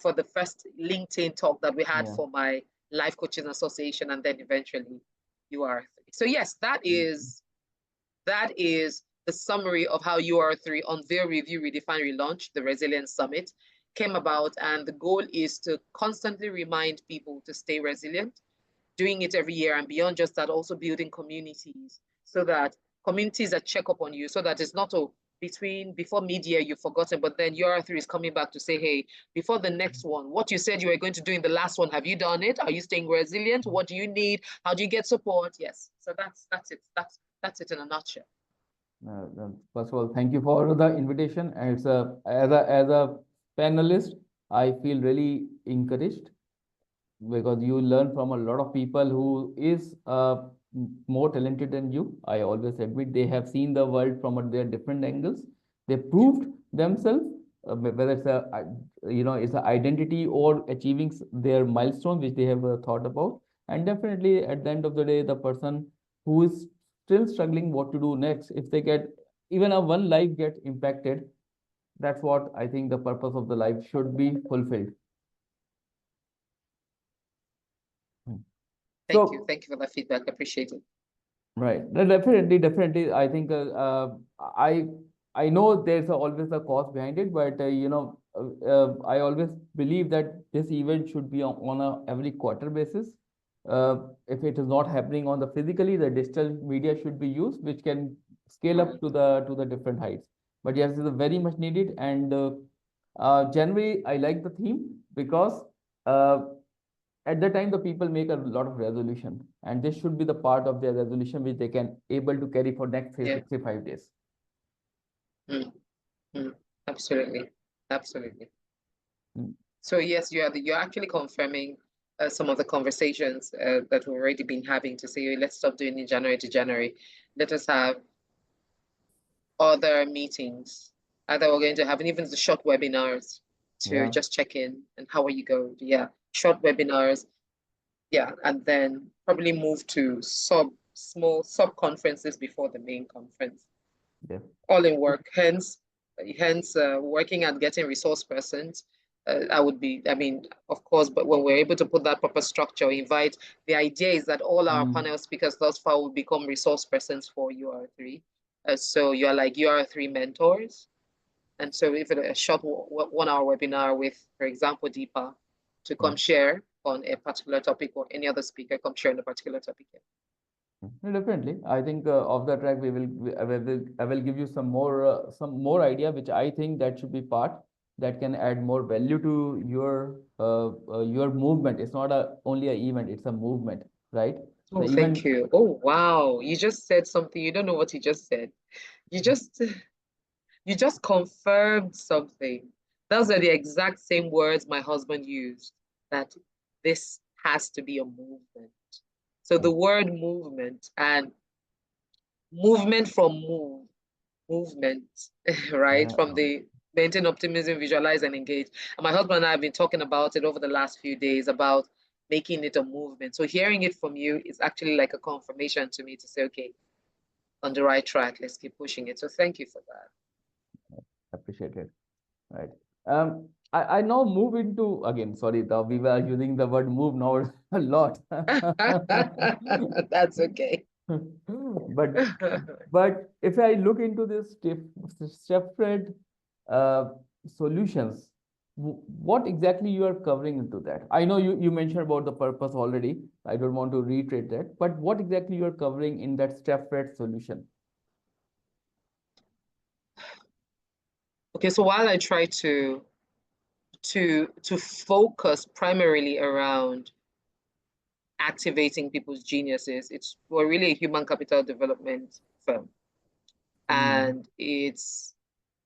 for the first LinkedIn talk that we had for my Life Coaching Association, and then eventually UR3. So yes, that is the summary of how UR3 Unveil, Review, Redefine, Relaunch, the Resilience Summit came about. And the goal is to constantly remind people to stay resilient, doing it every year, and beyond just that, also building communities, so that communities that check up on you, so that it's not before mid-year you've forgotten, but then UR3 is coming back to say, hey, before the next one, what you said you were going to do in the last one, have you done it? Are you staying resilient? What do you need? How do you get support? Yes. So that's it. That's it in a nutshell. First of all, thank you for the invitation. And it's as a panelist, I feel really encouraged, because you learn from a lot of people who is more talented than you. I always admit they have seen the world from their different angles. They proved themselves, whether it's it's an identity or achieving their milestone which they have thought about. And definitely at the end of the day, the person who is still struggling what to do next, if they get even one life get impacted, that's what I think the purpose of the life should be fulfilled. Thank you for that feedback. I appreciate it. Right. Definitely. I think I know there's always a cost behind it, but I always believe that this event should be on a every quarter basis. If it is not happening on the physically, the digital media should be used, which can scale up to the different heights. But yes, it's very much needed. And generally, I like the theme because at the time the people make a lot of resolution, and this should be the part of their resolution which they can able to carry for next 65 days. Absolutely. So yes, you're actually confirming some of the conversations that we've already been having, to say, let's stop doing it January to January. Let us have other meetings. Either we're going to have even the short webinars to just check in and how are you going. Short webinars. And then probably move to small sub conferences before the main conference. All in work. Hence working at getting resource persons. Of course, but when we're able to put that proper structure, invite, the idea is that all our panel speakers thus far will become resource persons for UR3. So you're like UR3 mentors. And so if it's a short 1 hour webinar with, for example, Deepa, to come share on a particular topic, or any other speaker come share on a particular topic. Definitely. I think off the track I will give you some more idea which I think that should be part that can add more value to your movement. It's not only an event, it's a movement, right? Oh, thank you. Oh, wow. You just said something. You don't know what you just said. You just confirmed something. Those are the exact same words my husband used, that this has to be a movement. So the word movement, and movement from movement, right? From the maintain optimism, visualize, and engage. And my husband and I have been talking about it over the last few days, about making it a movement. So hearing it from you is actually like a confirmation to me to say, okay, on the right track. Let's keep pushing it. So thank you for Appreciate it. Right. I now move into again, sorry, we were using the word move now a lot. that. That's okay. But but if I look into this StephREDD uh, solutions, what exactly you are covering into that? I know you mentioned about the purpose already. I don't want to reiterate that, but what exactly you are covering in that StephREDD solution? Okay, so while I try to focus primarily around activating people's geniuses, we're really a human capital development firm, Mm, and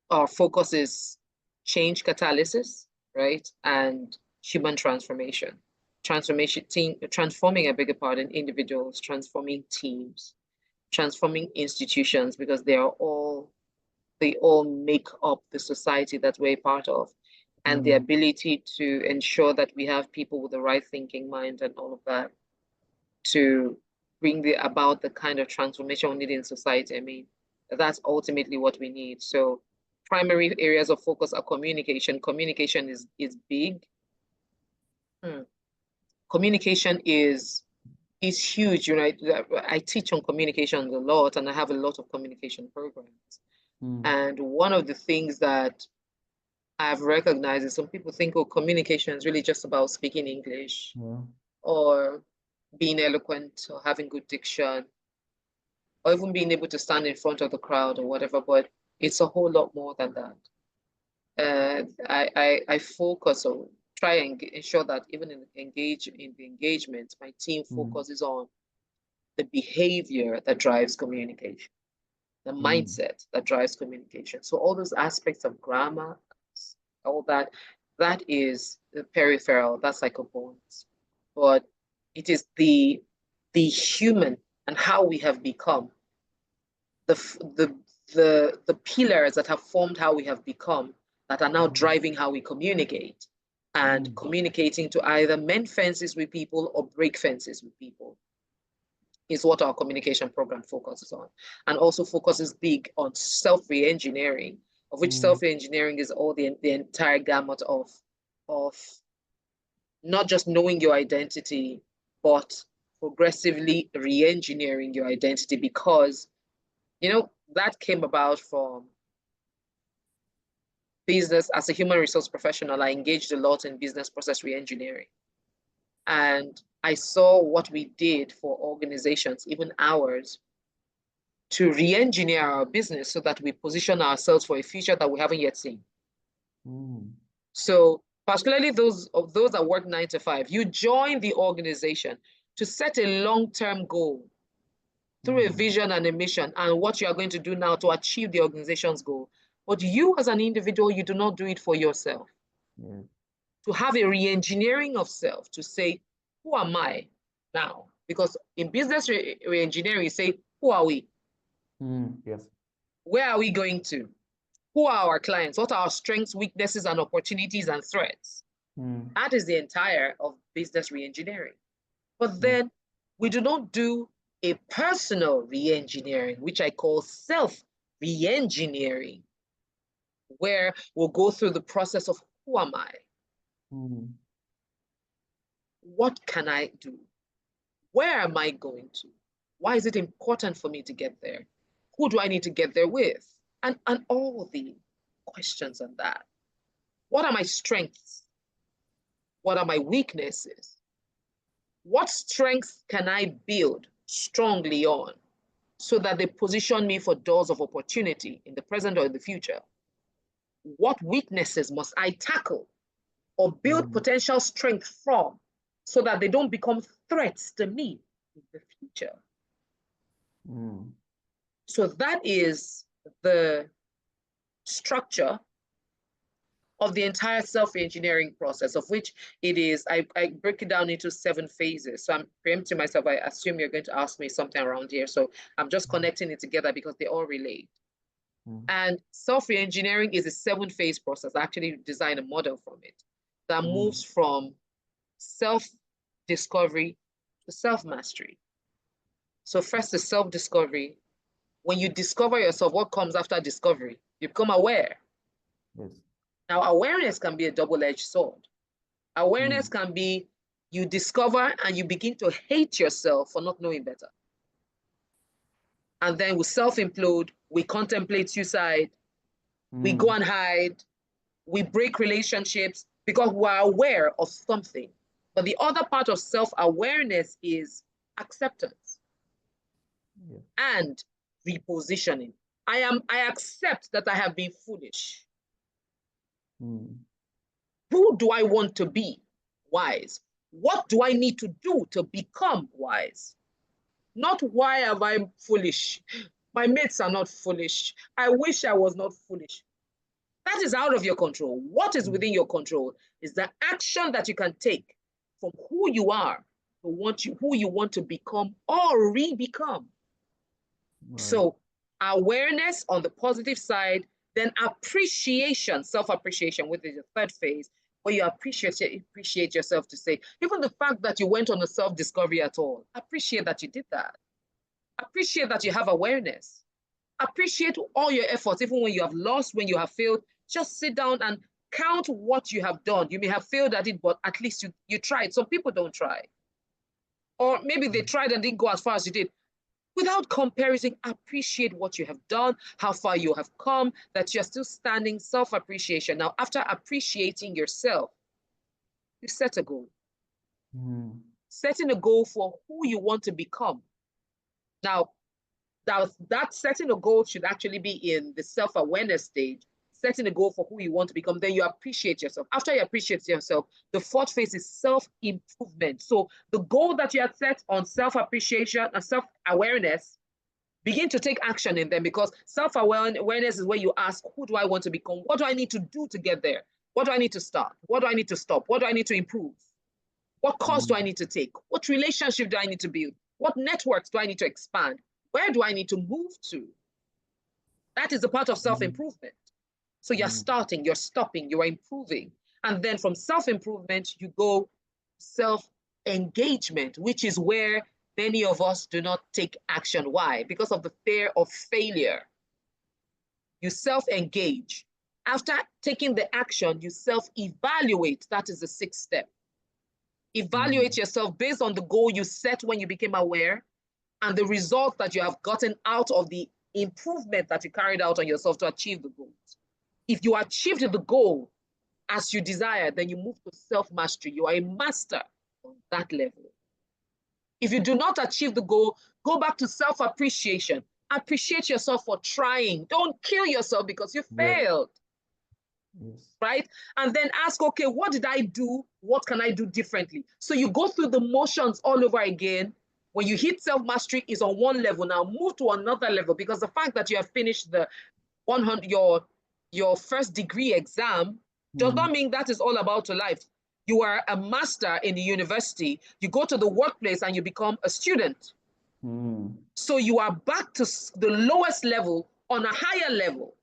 our focus is change catalysis, right, and human transforming a bigger part in individuals, transforming teams, transforming institutions, because they all make up the society that we're part of, and the mm, ability to ensure that we have people with the right thinking mind and all of that to bring about the kind of transformation we need in society. I mean, that's ultimately what we need. So primary areas of focus are communication. Communication is big. Hmm. Communication is huge. You know, I teach on communication a lot, and I have a lot of communication programs. mm, And one of the things that I've recognized is some people think, oh, communication is really just about speaking English yeah. or being eloquent or having good diction or even being able to stand in front of the crowd or whatever, but it's a whole lot more than that. I focus on try and ensure that even in the engagement, my team Mm, focuses on the behavior that drives communication, the mm, mindset that drives communication. So all those aspects of grammar, all that, that is the peripheral, that's like a bonus. But it is the human and how we have become, the the the pillars that have formed how we have become, that are now mm, driving how we communicate, and mm, communicating to either mend fences with people or break fences with people is what our communication program focuses on, and also focuses big on self-re-engineering, of which mm, self-re-engineering is all the entire gamut of not just knowing your identity, but progressively re-engineering your identity, because that came about from business. As a human resource professional, I engaged a lot in business process re-engineering, and I saw what we did for organizations, even ours, to re-engineer our business so that we position ourselves for a future that we haven't yet seen. mm, So particularly those that work 9 to 5, you join the organization to set a long-term goal through a mm, vision and a mission and what you are going to do now to achieve the organization's goal. But you as an individual, you do not do it for yourself. yes. To have a re-engineering of self, to say, who am I now? Because in business re-engineering, you say, who are we? Mm, yes. Where are we going to? Who are our clients? What are our strengths, weaknesses, and opportunities and threats? Mm, That is the entire of business re-engineering. But yes. then we do not do a personal re-engineering, which I call self re-engineering, where we'll go through the process of who am I? Mm, What can I do? Where am I going to? Why is it important for me to get there? Who do I need to get there with? And all the questions on that. What are my strengths? What are my weaknesses? What strengths can I build strongly on so that they position me for doors of opportunity in the present or in the future? What weaknesses must I tackle or build mm, potential strength from so that they don't become threats to me in the future? mm, So that is the structure of the entire self-engineering process, of which it is, I break it down into 7 phases. So I'm preempting myself. I assume you're going to ask me something around here. So I'm just connecting it together because they all relate. mm, And self-engineering is a 7 phase process. I actually designed a model from it that mm, moves from self-discovery to self-mastery. So first is self-discovery, When you discover yourself, what comes after discovery? You become aware. Yes. Now, awareness can be a double-edged sword. Awareness Mm. can be you discover and you begin to hate yourself for not knowing better. And then we self-implode, we contemplate suicide, we go Mm. and hide, we break relationships because we're aware of something. But the other part of self-awareness is acceptance Yeah. and repositioning. I accept that I have been foolish. Mm. Who do I want to be? Wise. What do I need to do to become wise? Not why am I foolish? My mates are not foolish. I wish I was not foolish. That is out of your control. What is Mm. within your control is the action that you can take from who you are to who you want to become or re-become. Right. So awareness on the positive side, then appreciation, self-appreciation, which is the third phase, where you appreciate yourself to say, even the fact that you went on a self-discovery at all, appreciate that you did that. Appreciate that you have awareness. Appreciate all your efforts, even when you have lost, when you have failed. Just sit down and count what you have done. You may have failed at it, but at least you tried. Some people don't try. Or maybe they tried and didn't go as far as you did. Without comparison, appreciate what you have done, how far you have come, that you're still standing, self-appreciation. Now, after appreciating yourself, you set a goal. Mm. Setting a goal for who you want to become. Now, that setting a goal should actually be in the self-awareness stage, setting a goal for who you want to become. Then you appreciate yourself. After you appreciate yourself, the fourth phase is self-improvement. So the goal that you had set on self-appreciation and self-awareness, begin to take action in them, because self-awareness is where you ask, who do I want to become? What do I need to do to get there? What do I need to start? What do I need to stop? What do I need to improve? What course do Mm. I need to take? What relationship do I need to build? What networks do I need to expand? Where do I need to move to? That is a part of Mm. self-improvement. So you're Mm. starting, you're stopping, you're improving. And then from self-improvement, you go self-engagement, which is where many of us do not take action. Why? Because of the fear of failure. You self-engage. After taking the action, you self-evaluate. That is the sixth step. Evaluate Mm. yourself based on the goal you set when you became aware and the results that you have gotten out of the improvement that you carried out on yourself to achieve the goals. If you achieved the goal as you desire, then you move to self-mastery. You are a master on that level. If you do not achieve the goal, go back to self-appreciation. Appreciate yourself for trying. Don't kill yourself because you Yeah. failed, Yes. right? And then ask, okay, what did I do? What can I do differently? So you go through the motions all over again. When you hit self-mastery is on one level, now move to another level, because the fact that you have finished the 100 your first degree exam does Mm. not mean that is all about your life. You are a master in the university, you go to the workplace and you become a student. Mm. So you are back to the lowest level on a higher level.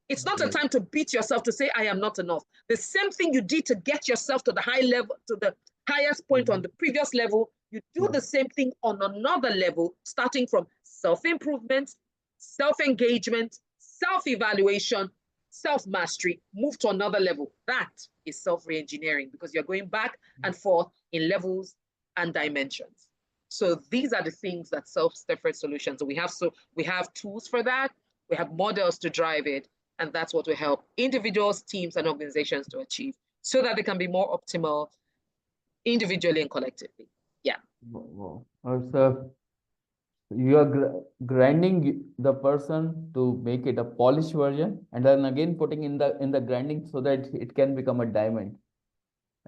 It's not a Yes. time to beat yourself to say, I am not enough. The same thing you did to get yourself to the high level, to the highest point on Mm. the previous level, you do Mm. the same thing on another level, starting from self-improvement, self-engagement, self-evaluation, self-mastery, move to another level. That is self-re-engineering, because you're going back and forth in levels and dimensions. So these are the things that StephREDD solutions. We have tools for that. We have models to drive it. And that's what will help individuals, teams, and organizations to achieve, so that they can be more optimal individually and collectively. Yeah. Wow. So you are grinding the person to make it a polished version, and then again putting in the grinding so that it can become a diamond.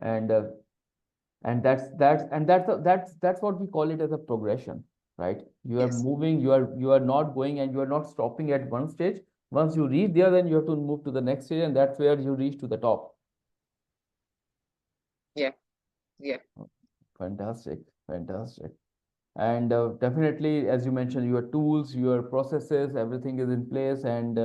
And that's what we call it as a progression, right? You are Yes. moving, you are not going, and you are not stopping at one stage. Once you reach there, then you have to move to the next stage, and that's where you reach to the top. Yeah. Yeah. Fantastic, fantastic. And definitely, as you mentioned, your tools, your processes, everything is in place, and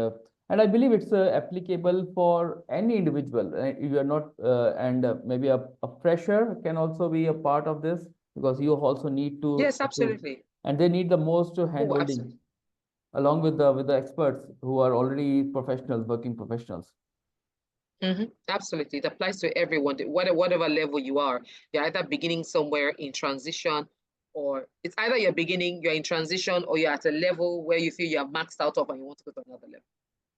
I believe it's applicable for any individual. You are not, and maybe a fresher can also be a part of this, because you also need Yes, to, absolutely. and they need the most Oh, handholding. absolutely. along with the experts who are already professionals, working professionals. Absolutely. It applies to everyone, whatever level you are. You're either beginning somewhere in transition, or it's either you're in transition, or you're at a level where you feel you have maxed out of and you want to go to another level.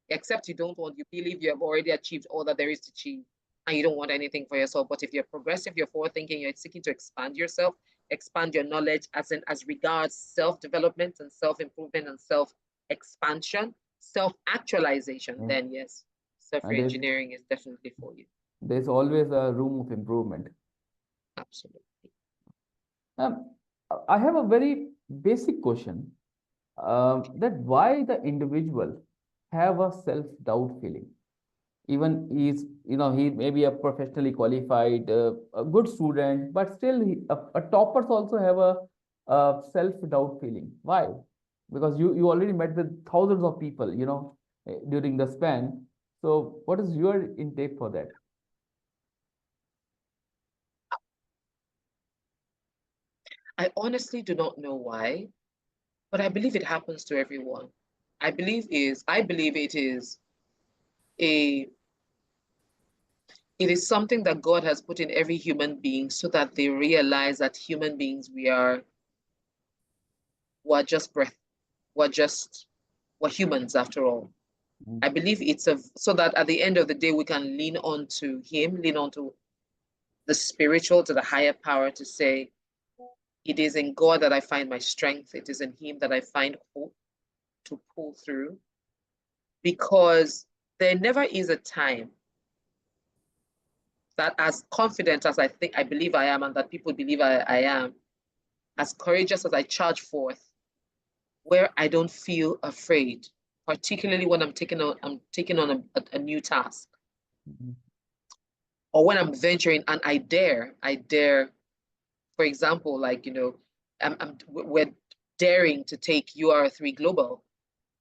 Except you believe you have already achieved all that there is to achieve, and you don't want anything for yourself. But if you're progressive, you're forward thinking, you're seeking to expand yourself, expand your knowledge as regards self-development and self-improvement and self-expansion, self-actualization, Yeah. then yes, And self-engineering is definitely for you. there's always a room of improvement. Absolutely. Um, I have a very basic question. That why the individual have a self-doubt feeling? Even he may be a professionally qualified, a good student, but still a toppers also have a self-doubt feeling. Why? Because you already met with thousands of people, during the span. So what is your intake for that? I honestly do not know why, but I believe it happens to everyone. I believe a it is something that God has put in every human being so that they realize that human beings we're just breath. We're just we're humans after all. Mm. I believe it's so that at the end of the day we can lean on to him, lean on to the spiritual, to the higher power to say, it is in God that I find my strength. It is in him that I find hope to pull through. Because there never is a time that as confident as I believe I am, and that people believe I am, as courageous as I charge forth, where I don't feel afraid, particularly when I'm taking on a new task, Mhm. or when I'm venturing and I dare, for example, like, we're daring to take UR3 Global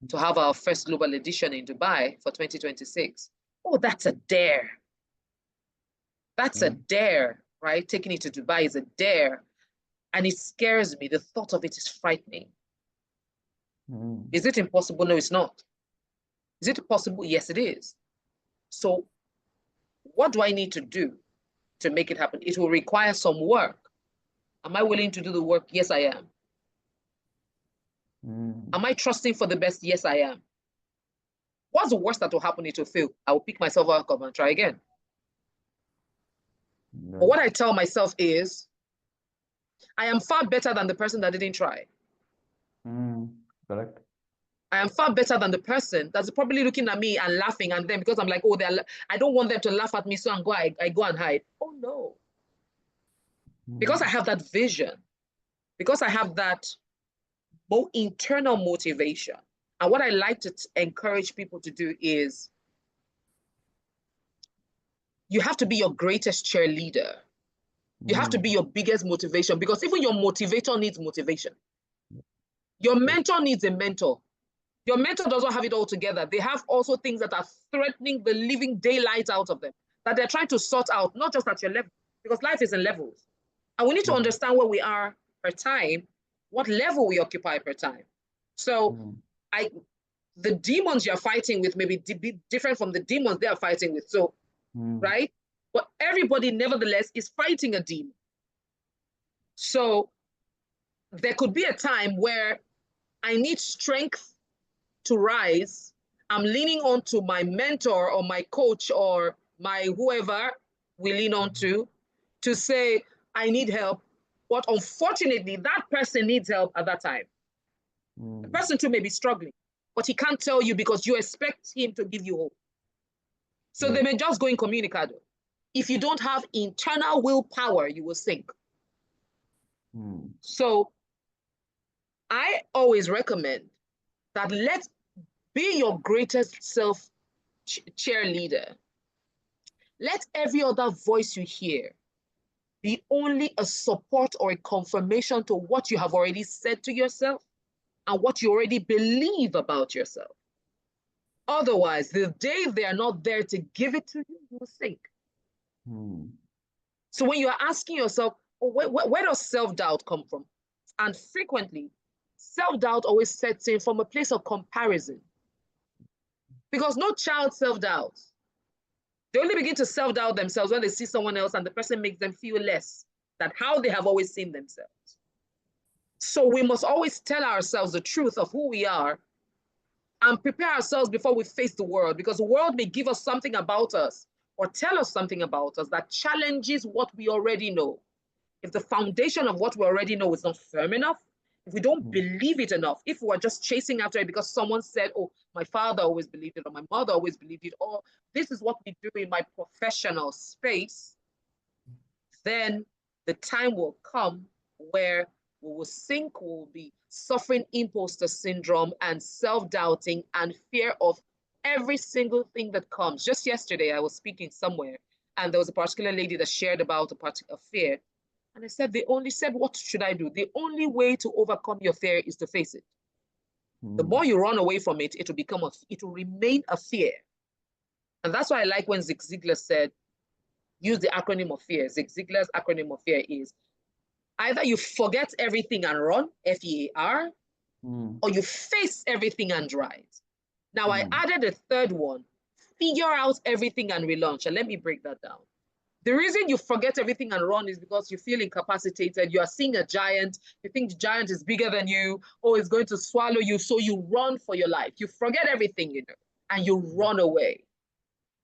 to have our first global edition in Dubai for 2026. Oh, that's a dare. That's a Yeah. dare, right? Taking it to Dubai is a dare. And it scares me. The thought of it is frightening. Mm. Is it impossible? No, it's not. Is it possible? Yes, it is. So, what do I need to do to make it happen? It will require some work. Am I willing to do the work? Yes, I am. Mm. Am I trusting for the best? Yes, I am. What's the worst that will happen? It will fail. I will pick myself up and try again. But Right. what I tell myself is, I am far better than the person that didn't try. Mm. Correct. I am far better than the person that's probably looking at me and laughing, and then because I'm like, oh, I don't want them to laugh at me, so I go and hide. Oh no, because I Mm. have that vision, because I have that more internal motivation. And what I like to encourage people to do is, you have to be your greatest cheerleader. You have to be Mm. your biggest motivation, because even your motivator needs motivation. Your True. mentor needs a mentor. Your mentor doesn't have it all together. They have also things that are threatening the living daylight out of them, that they're trying to sort out, not just at your level, because life is in levels. And we need to Mm. understand where we are per time, what level we occupy per time. So Mm. I the demons you're fighting with may be different from the demons they are fighting with. So, Mm. right? But everybody, nevertheless, is fighting a demon. So there could be a time where I need strength to rise. I'm leaning on to my mentor or my coach or my whoever we lean on to say, I need help. But unfortunately, that person needs help at that time. The Mm. person too may be struggling, but he can't tell you because you expect him to give you hope. So they Right. may just go incommunicado. If you don't have internal willpower, you will sink. Mm. So I always recommend that let's be your greatest self cheerleader. Let every other voice you hear be only a support or a confirmation to what you have already said to yourself and what you already believe about yourself. Otherwise, the day they are not there to give it to you, you will sink. Mm. So when you are asking yourself, oh, where does self doubt come from? And frequently, self-doubt always sets in from a place of comparison. Because no child self-doubts. They only begin to self-doubt themselves when they see someone else and the person makes them feel less than how they have always seen themselves. So we must always tell ourselves the truth of who we are and prepare ourselves before we face the world, because the world may give us something about us or tell us something about us that challenges what we already know. If the foundation of what we already know is not firm enough, if we don't believe it enough, if we're just chasing after it because someone said, oh, my father always believed it, or my mother always believed it, or this is what we do in my professional space, then the time will come where we will sink, we will be suffering imposter syndrome and self-doubting and fear of every single thing that comes. Just yesterday, I was speaking somewhere, and there was a particular lady that shared about a particular fear. And I said, they only said, what should I do? The only way to overcome your fear is to face it. The more you run away from it, it will remain a fear. And that's why I like when Zig Ziglar said, use the acronym of fear. Zig Ziglar's acronym of fear is either you forget everything and run, F-E-A-R, or you face everything and rise. Now, I added a third one, figure out everything and relaunch. And let me break that down. The reason you forget everything and run is because you feel incapacitated. You are seeing a giant. You think the giant is bigger than you, or it's going to swallow you. So you run for your life. You forget everything, you know, and you run away.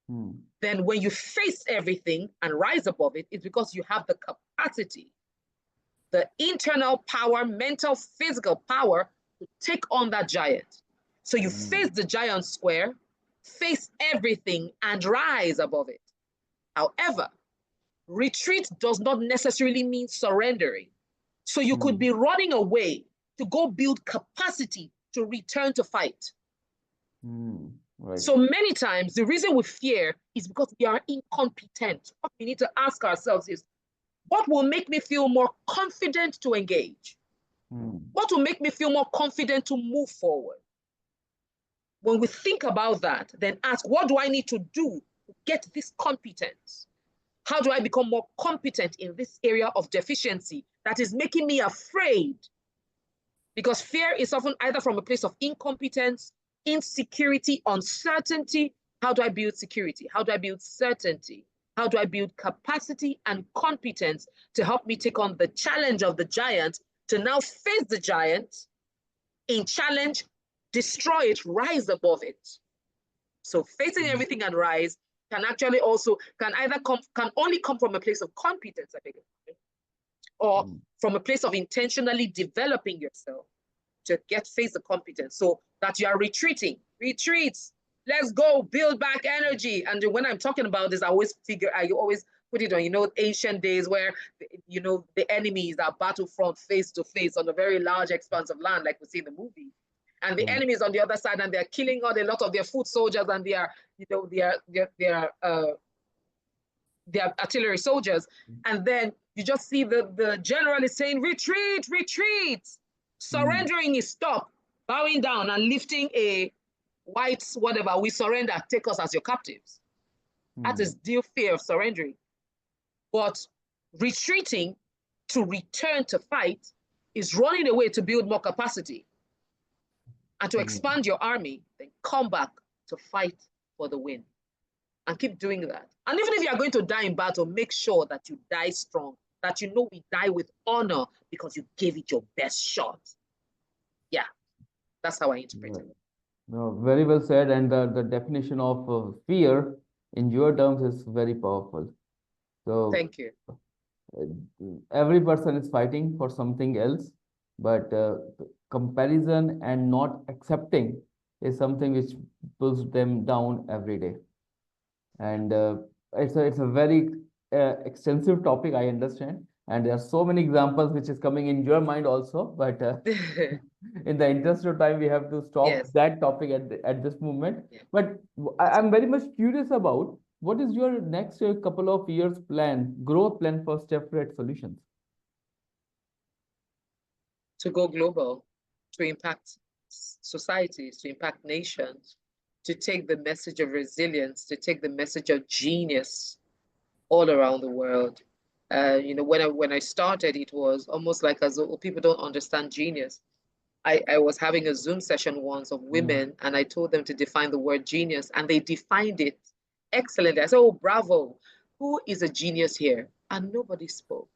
Then when you face everything and rise above it, it's because you have the capacity, the internal power, mental, physical power to take on that giant. So you face the giant square, face everything, and rise above it. However, retreat does not necessarily mean surrendering. So you could be running away to go build capacity to return to fight. Right. So many times, the reason we fear is because we are incompetent. What we need to ask ourselves is, what will make me feel more confident to engage? What will make me feel more confident to move forward? When we think about that, then ask, what do I need to do to get this competence? How do I become more competent in this area of deficiency that is making me afraid? Because fear is often either from a place of incompetence, insecurity, uncertainty. How do I build security? How do I build certainty? How do I build capacity and competence to help me take on the challenge of the giant, to now face the giant in challenge, destroy it, rise above it? So facing everything and rise can actually also, can only come from a place of competence, I beg your pardon, or from a place of intentionally developing yourself to face the competence, so that you are retreating. Retreats, let's go, build back energy. And when I'm talking about this, I always put it on, you know, ancient days where, you know, the enemies are battlefront face to face on a very large expanse of land, like we see in the movie. And the enemy is on the other side, and they're killing out a lot of their foot soldiers and their artillery soldiers. And then you just see the general is saying, retreat, retreat. Surrendering is stop, bowing down and lifting a white whatever, we surrender, take us as your captives. That is still fear of surrendering. But retreating to return to fight is running away to build more capacity and to expand your army, then come back to fight for the win. And keep doing that. And even if you are going to die in battle, make sure that you die strong, that you know we die with honor because you gave it your best shot. Yeah, that's how I interpret it. No, very well said. And the definition of fear in your terms is very powerful. So thank you. Every person is fighting for something else, but comparison and not accepting is something which pulls them down every day. And it's a very extensive topic, I understand. And there are so many examples which is coming in your mind also, but in the interest of time, we have to stop that topic at this moment. But I'm very much curious about what is your next couple of years plan, growth plan for StephREDD Solutions? To go global, to impact societies, to impact nations, to take the message of resilience, to take the message of genius all around the world. You know, when I started, it was almost like as though people don't understand genius. I was having a Zoom session once of women, and I told them to define the word genius, and they defined it excellently. I said, "Oh, bravo! Who is a genius here?" And nobody spoke.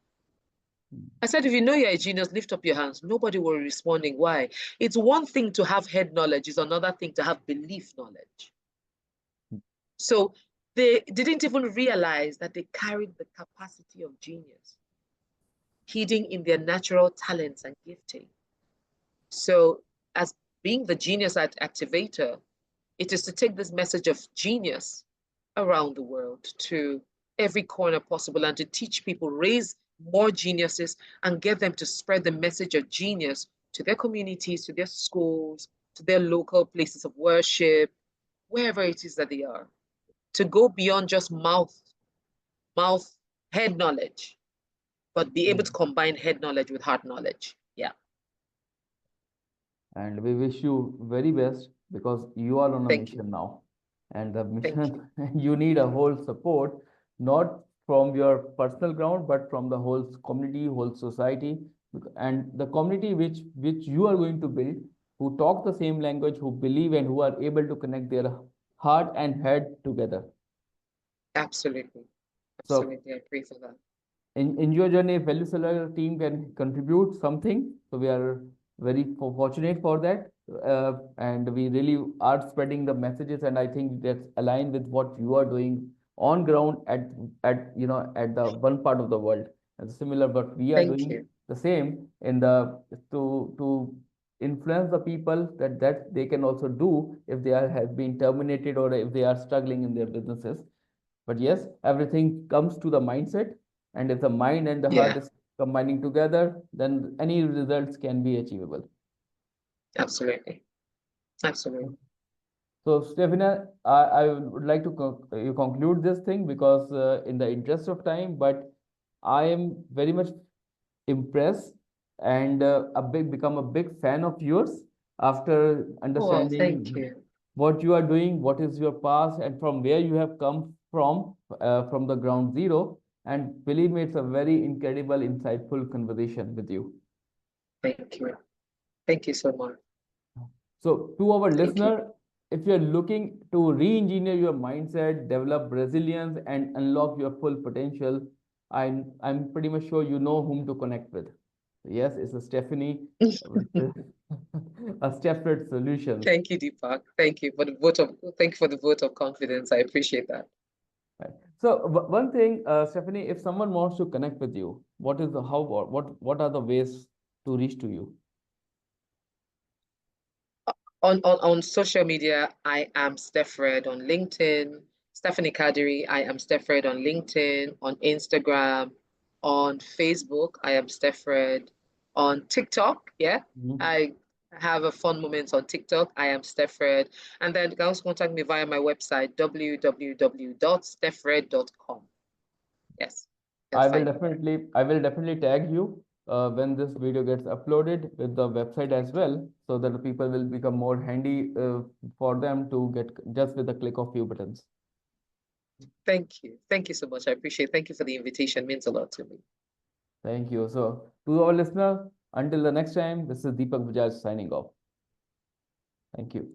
I said, if you know you're a genius, lift up your hands. Nobody will be responding. Why? It's one thing to have head knowledge, it's another thing to have belief knowledge. So they didn't even realize that they carried the capacity of genius hidden in their natural talents and gifting. So, as being the genius activator, it is to take this message of genius around the world to every corner possible and to teach people, raise more geniuses and get them to spread the message of genius to their communities, to their schools, to their local places of worship, wherever it is that they are, to go beyond just mouth, head knowledge, but be able to combine head knowledge with heart knowledge. Yeah. And we wish you very best because you are on a Thank you. mission now. And the Thank you. mission, you need a whole support, not from your personal ground, but from the whole community, whole society, and the community which you are going to build, who talk the same language, who believe and who are able to connect their heart and head together. Absolutely. So Absolutely. I pray for that. in your journey, Value Seller team can contribute something. So we are very fortunate for that. And we really are spreading the messages. And I think that's aligned with what you are doing on ground at at the one part of the world. And similar, but we are Thank doing you. the same in the to influence the people that they can also do if they are have been terminated or if they are struggling in their businesses. But yes, everything comes to the mindset, and if the mind and the heart Yeah, is combining together, then any results can be achievable. absolutely. Absolutely. So, Stefania, I would like to you conclude this thing because in the interest of time, but I am very much impressed and become a big fan of yours after Oh, thank understanding you. what you are doing, what is your past, and from where you have come from the ground zero. And believe me, it's a very incredible, insightful conversation with you. Thank you. Thank you so much. So, to our Thank you. listener, if you're looking to re-engineer your mindset, develop resilience, and unlock your full potential, I'm pretty much sure you know whom to connect with. Yes, it's a Stephanie, with a StephREDD Solutions. Thank you, Deepak. Thank you for the vote of confidence. I appreciate that. Right. So one thing, Stephanie, if someone wants to connect with you, what is the how what are the ways to reach to you? On social media, I am StephREDD on LinkedIn, Stephanie Kadiri, I am StephREDD on LinkedIn, on Instagram, on Facebook, I am StephREDD, on TikTok, yeah. Mhm. I have a fun moment on TikTok, I am StephREDD. And then you can also contact me via my website, www.stephred.com. Yes, you can find me there. I will definitely tag you when this video gets uploaded with the website as well, so that the people will become more handy for them to get just with a click of few buttons. Thank you. Thank you so much. I appreciate it. Thank you for the invitation. It means a lot to me. Thank you. So to our listener, until the next time, this is Deepak Bajaj signing off. Thank you.